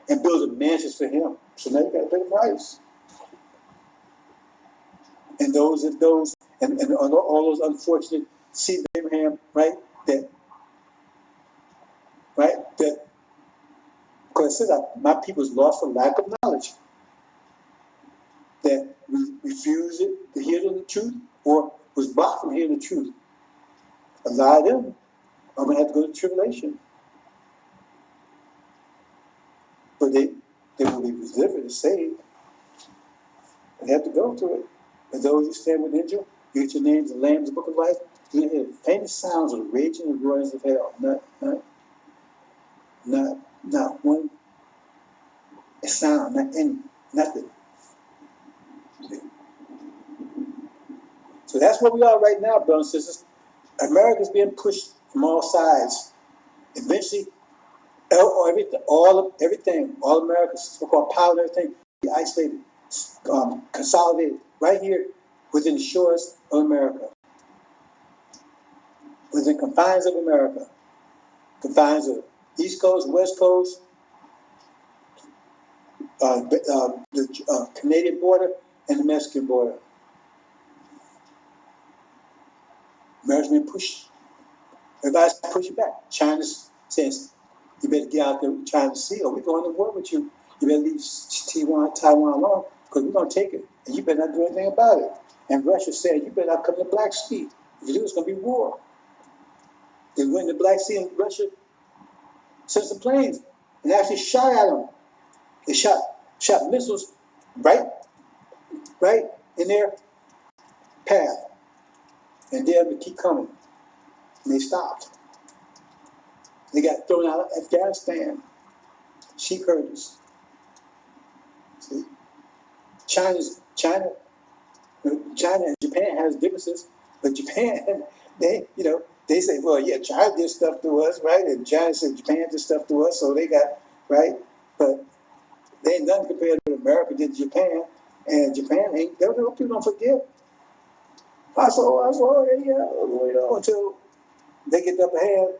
and building mansions for him. So now you got to pay the price. And all those unfortunate seed of Abraham, right? That because it says that my people is lost for lack of knowledge. That refused to hear the truth or was blocked from hearing the truth. A lot of them are going to have to go to tribulation. But they will be delivered and saved. They have to go through it. And those who stand with the angel, you get your names in the Lamb's Book of Life, you're going to hear the faintest sounds of the raging and roarings of hell. Not one sound, nothing. So that's where we are right now, brothers and sisters. America's being pushed from all sides. Eventually, everything, all America's so-called power and everything, be isolated, consolidated right here within the shores of America, within the confines of America, confines of East Coast, West Coast, the Canadian border, and the Mexican border. America's been pushed. Everybody's pushing back. China's says, you better get out there with China Sea or we're going to war with you. You better leave Taiwan alone because we're going to take it. And you better not do anything about it. And Russia said, you better not come to the Black Sea. If you do, it's going to be war. They went to the Black Sea and Russia sent some planes and actually shot at them. They shot missiles right in their path. And they had to keep coming. And they stopped. They got thrown out of Afghanistan. Sheep herders. See? China, China and Japan has differences, but Japan, they say, well, yeah, China did stuff to us, right? And China said Japan did stuff to us, so they got, right? But they ain't nothing compared to what America did to Japan, and Japan ain't, people don't forget. I saw, until they get the upper hand,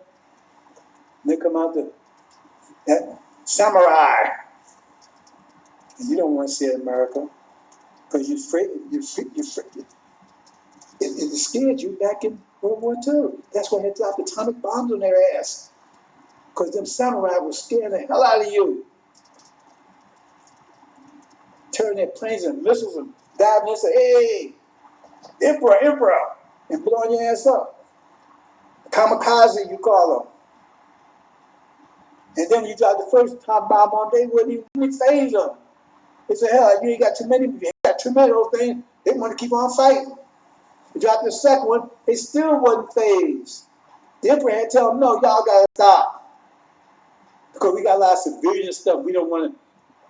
they come out that samurai, and you don't want to see America, because you're afraid, it scared you back in World War II. That's why they dropped atomic bombs on their ass. Because them samurai were scaring the hell out of you. Turning their planes and missiles and diving and say, hey, emperor, and blowing your ass up. Kamikaze, you call them. And then you drop the first time bomb on, they wouldn't even phase them. They said, hell, you ain't got too many of those things. They want to keep on fighting. You drop the second one, they still wasn't phased. The emperor had to tell them, no, y'all got to stop. Because we got a lot of civilian stuff we don't want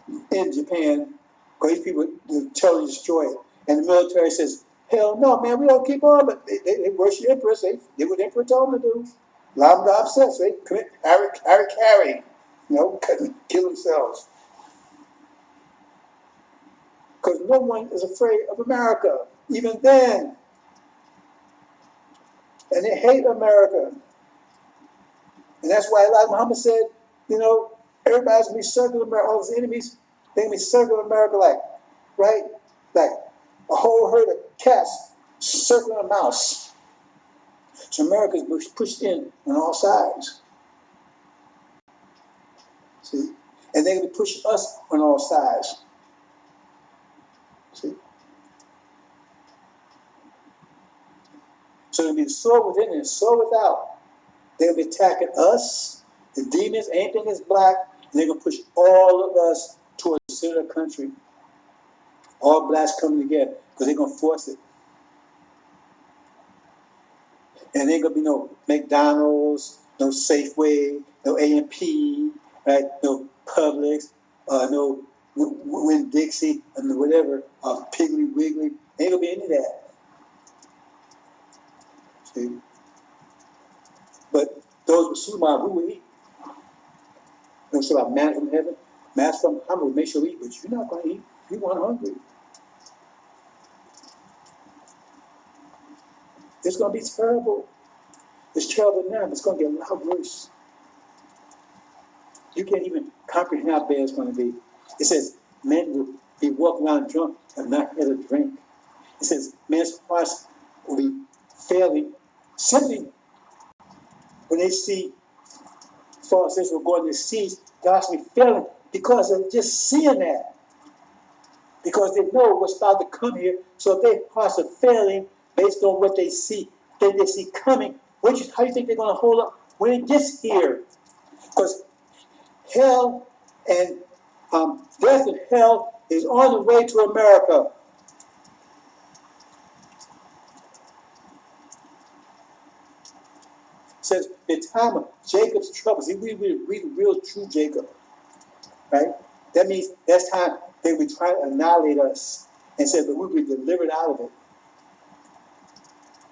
to in Japan, because these people will totally destroy it. And the military says, hell no, man, we don't keep on. But they worship the emperor. They did what the emperor told them to do. A lot of them got upset, so they commit carry, kill themselves. Because no one is afraid of America, even then. And they hate America. And that's why Elijah Muhammad said, everybody's going to be circling America, all his enemies, they're going to be circling America like a whole herd of cats circling a mouse. So America's pushed in on all sides. See? And they're going to push us on all sides. See? So there'll be the sword within and the sword without. They'll be attacking us, the demons, anything that's black, and they're going to push all of us towards the center of the country. All blacks coming together, because they're going to force it. And there ain't going to be no McDonald's, no Safeway, no A&P, right? No Publix, no Winn-Dixie, and whatever, Piggly Wiggly. Ain't going to be any of that. See? But those with Suleiman, we will eat. Don't say about manna from heaven. Manna from hunger will make sure we eat, but you're not going to eat. You want hungry. It's going to be terrible. It's terrible now, but it's going to get a lot worse. You can't even comprehend how bad it's going to be. It says, men will be walking around drunk and not had a drink. It says, men's hearts will be failing simply when they see false Israel going to the seas. They'll actually be failing because they're just seeing that. Because they know what's about to come here, so their hearts are failing based on what they see, that they see coming. How do you think they're going to hold up when it gets here? Because hell and death and hell is on the way to America. It says the time of Jacob's trouble. See, we read the real true Jacob, right? That means that's time they would try to annihilate us, and said, but we were delivered out of it.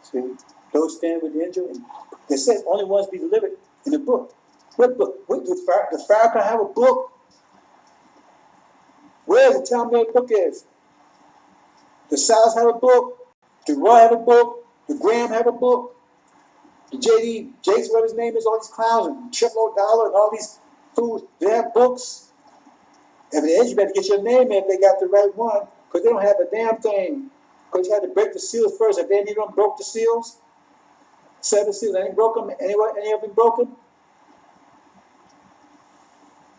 See, those stand with the angel, and it says only ones be delivered in the book. What book? The Pharaoh have a book? Where does it tell me what book is? The South have a book. The Roy have a book. The Graham have a book. The Jakes, what his name is, all these clowns, and Triplo Dollar, and all these fools, they have books. If it is, you better get your name in if they got the right one, because they don't have a damn thing. Because you had to break the seals first. If any of them broke the seals, 7 seals, any broke them? Any of them broken?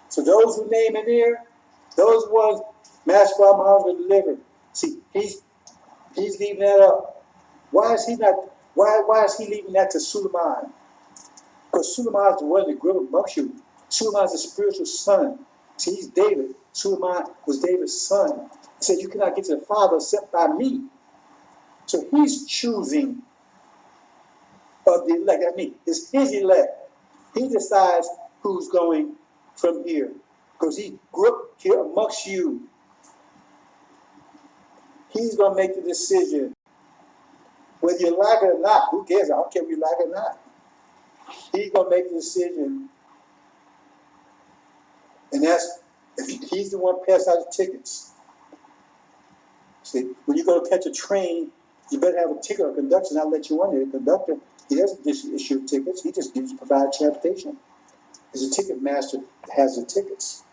So those who name in there, those ones, Master Muhammad will deliver. See, he's leaving that up. Why is he leaving that to Suleiman? Because Suleiman is the one that grew up amongst you. Suleiman is the spiritual son. See, he's David. Suleiman was David's son. He said, you cannot get to the Father except by me. So he's choosing of the elect. I mean, it's his elect. He decides who's going from here. Because he grew up here amongst you. He's going to make the decision. Whether you like it or not, who cares? I don't care if you like it or not. He's going to make the decision. And that's, if he's the one passing out the tickets. See, when you go to catch a train, you better have a ticket or a conductor not let you on there. The conductor, he doesn't just issue tickets, he just gives you provide transportation. There's a ticket master that has the tickets.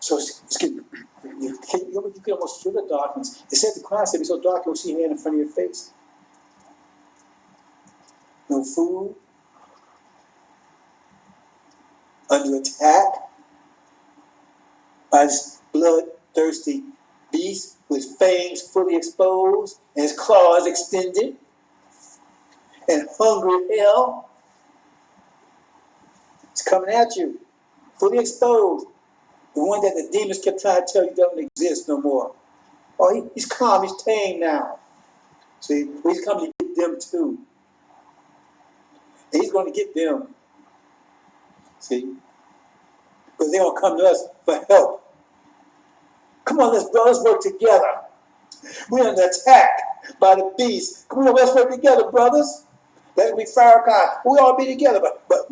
So you can almost feel the darkness. It said the crowd be so dark you'll see your hand in front of your face. No food, under attack by this bloodthirsty beast with fangs fully exposed and his claws extended, and hungry hell is coming at you, fully exposed. The one that the demons kept trying to tell you doesn't exist no more. Oh, he's calm, he's tame now. See, he's coming to get them too. And he's going to get them. See? Because they're going to come to us for help. Come on, let's work together. We're under attack by the beast. Come on, let's work together, brothers. Let's be Farrakhan. We all be together. But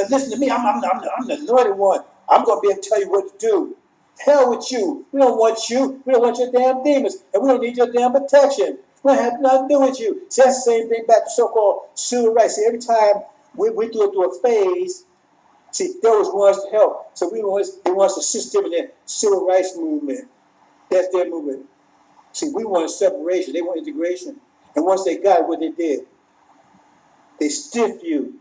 listen to me. I'm the anointed one. I'm going to be able to tell you what to do. Hell with you. We don't want you. We don't want your damn demons. And we don't need your damn protection. We don't have nothing to do with you. See, that's the same thing back to so-called civil rights. See, every time we go through a phase, see, there was ones to help. So they want to assist them in their civil rights movement. That's their movement. See, we want separation. They want integration. And once they got it, what they did, they stiffed you.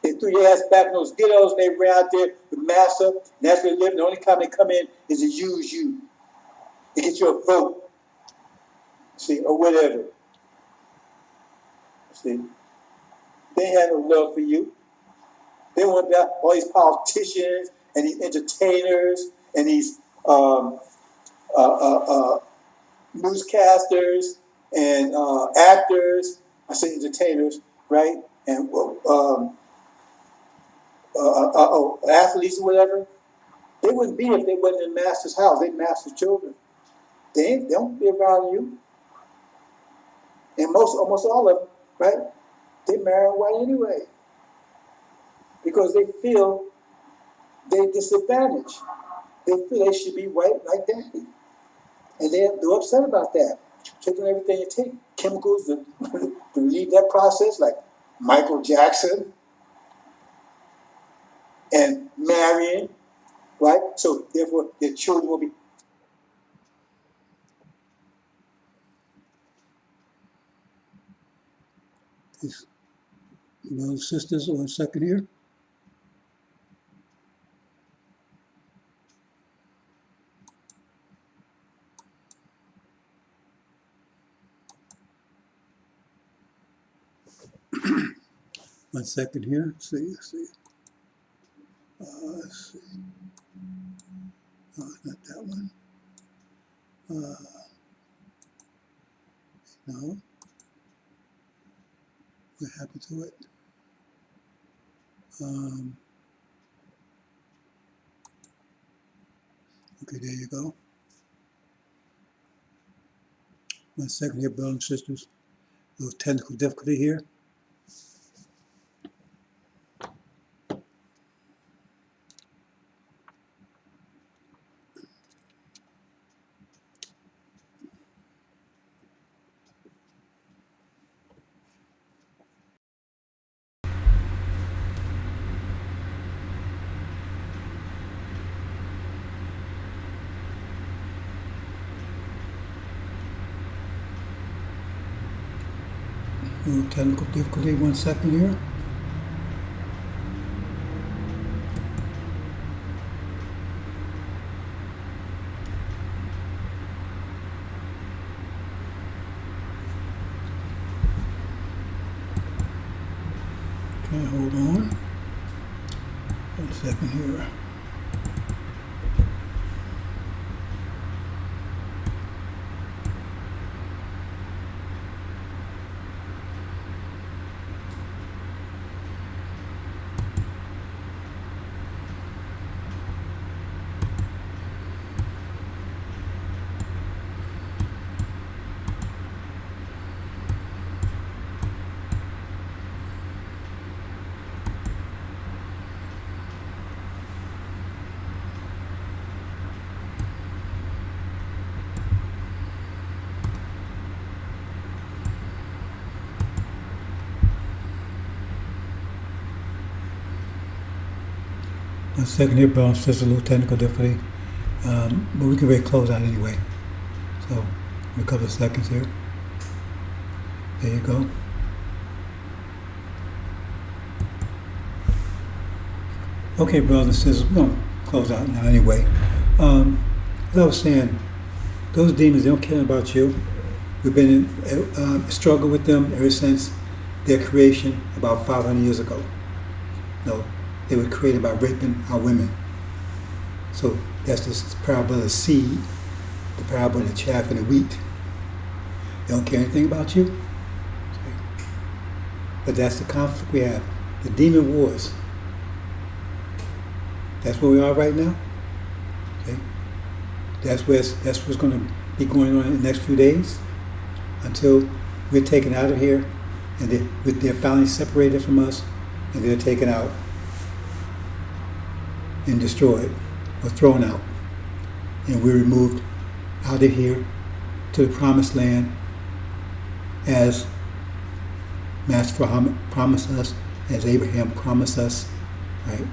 They threw your ass back in those ghettos, and they ran out there with massa, and that's where they live. The only time they come in is to use you, to get you a vote, see, or whatever. See, they had no love for you. They want all these politicians and these entertainers and these newscasters and actors. I say entertainers, right? And athletes or whatever. They wouldn't be if they wasn't in master's house. They master's children. They don't be around you. And almost all of them, right? They marry white anyway. Because they feel they're disadvantaged. They feel they should be white like daddy. And they're upset about that. Taking everything you take, chemicals to relieve that process, like Michael Jackson and marrying, right? So therefore, their children will be. These brothers and sisters, 1 second here. One second here. Let's see. Let's see. Oh, not that one. No. What happened to it? Okay, there you go. 1 second here, brothers and sisters. A little technical difficulty here. A little technical difficulty, 1 second here. Okay, hold on. 1 second here. 1 second here, brothers and sisters, a little technical difficulty. But we can really close out anyway. So, in a couple of seconds here. There you go. Okay, brothers and sisters, we're going to close out now anyway. As I was saying, those demons, they don't care about you. We've been in struggle with them ever since their creation about 500 years ago. No, they were created by raping our women. So that's this parable of the seed, the parable of the chaff and the wheat. They don't care anything about you. But that's the conflict we have. The demon wars. That's where we are right now. Okay? That's what's going to be going on in the next few days until we're taken out of here and they're finally separated from us and they're taken out and destroyed or thrown out. And we're removed out of here to the promised land as Master Muhammad promised us, as Abraham promised us, right?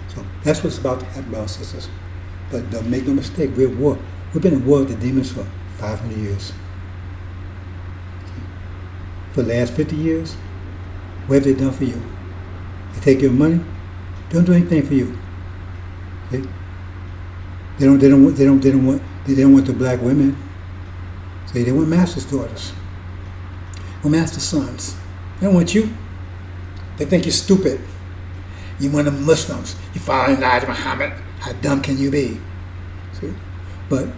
So that's what's about to happen, brothers and sisters. But don't make no mistake, we're at war. We've been at war with the demons for 500 years. For the last 50 years, what have they done for you? They take your money, they don't do anything for you. They don't want the black women. See, they want master's daughters. Or master's sons. They don't want you. They think you're stupid. You're one of the Muslims. You follow Elijah Muhammad. How dumb can you be? See? But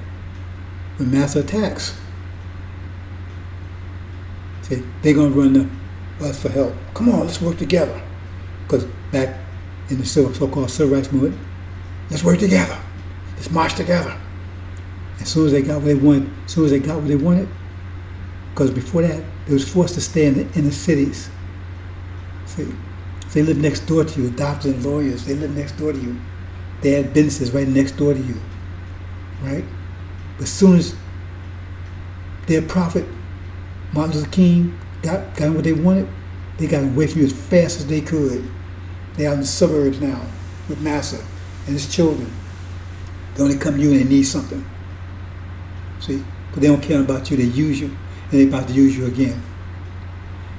when master attacks, see, they're going to run to us for help. Come on, let's work together. Because back in the so-called civil rights movement, let's work together. Let's march together. As soon as they got what they wanted, because before that, they was forced to stay in the cities. See, they live next door to you, doctors and lawyers, they live next door to you. They had businesses right next door to you, right? But as soon as their prophet, Martin Luther King, got what they wanted, they got away from you as fast as they could. They're out in the suburbs now with Massa and his children. They only come to you when they need something. See, but they don't care about you, they use you, and they're about to use you again.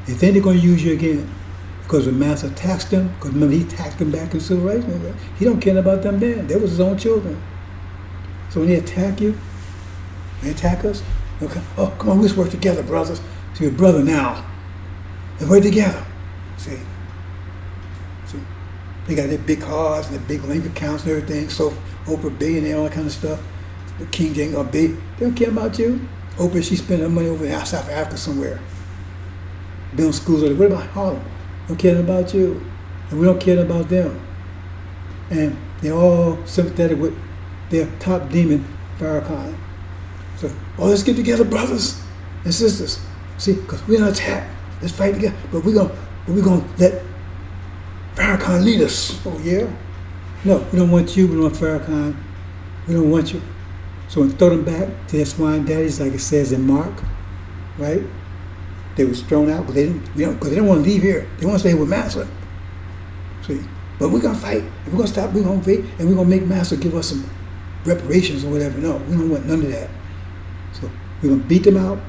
They think they're going to use you again because when Massa taxed them, because remember he taxed them back in the civil rights movement, he don't care about them then. They was his own children. So when they attack you, they attack us, okay, oh, come on, let's work together, brothers. So you're a brother now. Let's work together. See, they got their big cars and their big bank accounts and everything, so Oprah billionaire, all that kind of stuff. The King ain't gonna be. They don't care about you. Oprah, she spent her money over in South Africa somewhere. Building schools over there. What about Harlem? Don't care about you. And we don't care about them. And they're all sympathetic with their top demon, Farrakhan. So, let's get together, brothers and sisters. See, because we're gonna attack. Let's fight together. But we're gonna let Farrakhan lead us. Oh yeah? No, we don't want you, we don't want Farrakhan. We don't want you. So when throw them back to their swine daddies, like it says in Mark, right? They was thrown out, but they didn't, because they didn't want to leave here. They want to stay with Master. See, but we're gonna fight. And we're gonna stop. We're gonna fight, and we're gonna make Master give us some reparations or whatever. No, we don't want none of that. So we're gonna beat them out.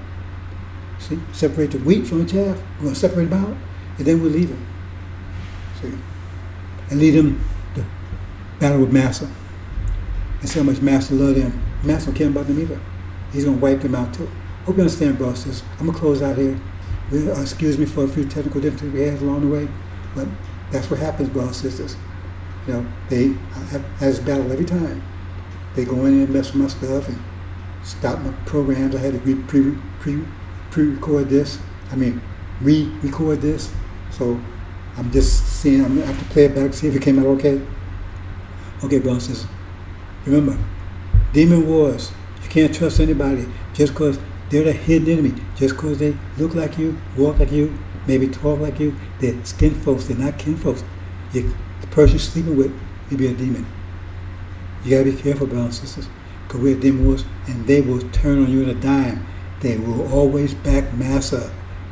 See, separate the wheat from the chaff. We're gonna separate them out, and then we'll leave them. See, and lead them to battle with Master. And see how much Master loved them. Master don't care about them either. He's going to wipe them out too. Hope you understand, brothers and sisters. I'm going to close out here. Excuse me for a few technical difficulties we had along the way, but that's what happens, brothers and sisters. You know, they have this battle every time. They go in and mess with my stuff and stop my programs. I had to pre-record this. Re-record this. So I'm just seeing, I'm going to have to play it back to see if it came out okay. Okay, brothers and sisters. Remember, demon wars. You can't trust anybody just because they're the hidden enemy. Just because they look like you, walk like you, maybe talk like you. They're skin folks. They're not kin folks. The person you're sleeping with may be a demon. You gotta be careful, brothers and sisters, because we're demon wars, and they will turn on you in a dime. They will always back Massa.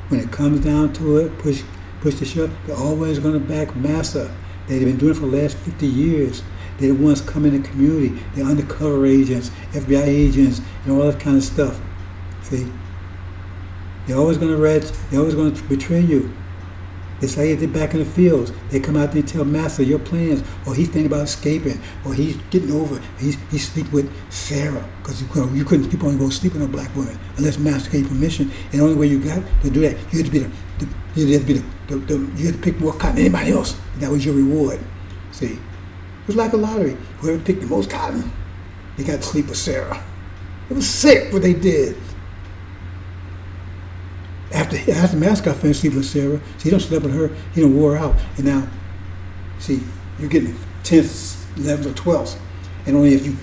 When it comes down to it, push the shove, they're always going to back Massa. They've been doing it for the last 50 years. They're the ones come in the community. They're undercover agents, FBI agents, and all that kind of stuff. See? They're always going to betray you. It's like they did back in the fields. They come out there and tell Master your plans, or he's thinking about escaping, or he's getting over. He's sleeping with Sarah, because you couldn't keep on going sleep with a black woman unless Master gave permission. And the only way you got to do that, you had to pick more cotton than anybody else. That was your reward. See, it was like a lottery. Whoever picked the most cotton, they got to sleep with Sarah. It was sick what they did. After Master got finished sleeping with Sarah, so he don't sleep with her, he done wore out. And now, see, you're getting 10th, 11th, or 12th. And only if you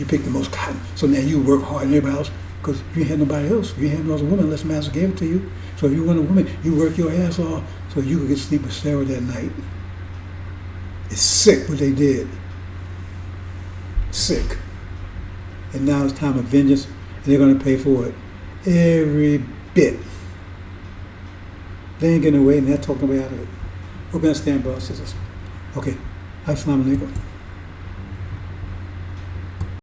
pick the most cotton. So now you work hard and everybody else, because you ain't had nobody else. You ain't had no other woman unless Master gave it to you. So if you want a woman, you work your ass off so you could get sleep with Sarah that night. It's sick what they did. Sick. And now it's time of vengeance, and they're going to pay for it. Every bit. They ain't getting away, and they're talking way out of it. We're going to stand, brothers and sisters. Okay. Assalamu alaikum.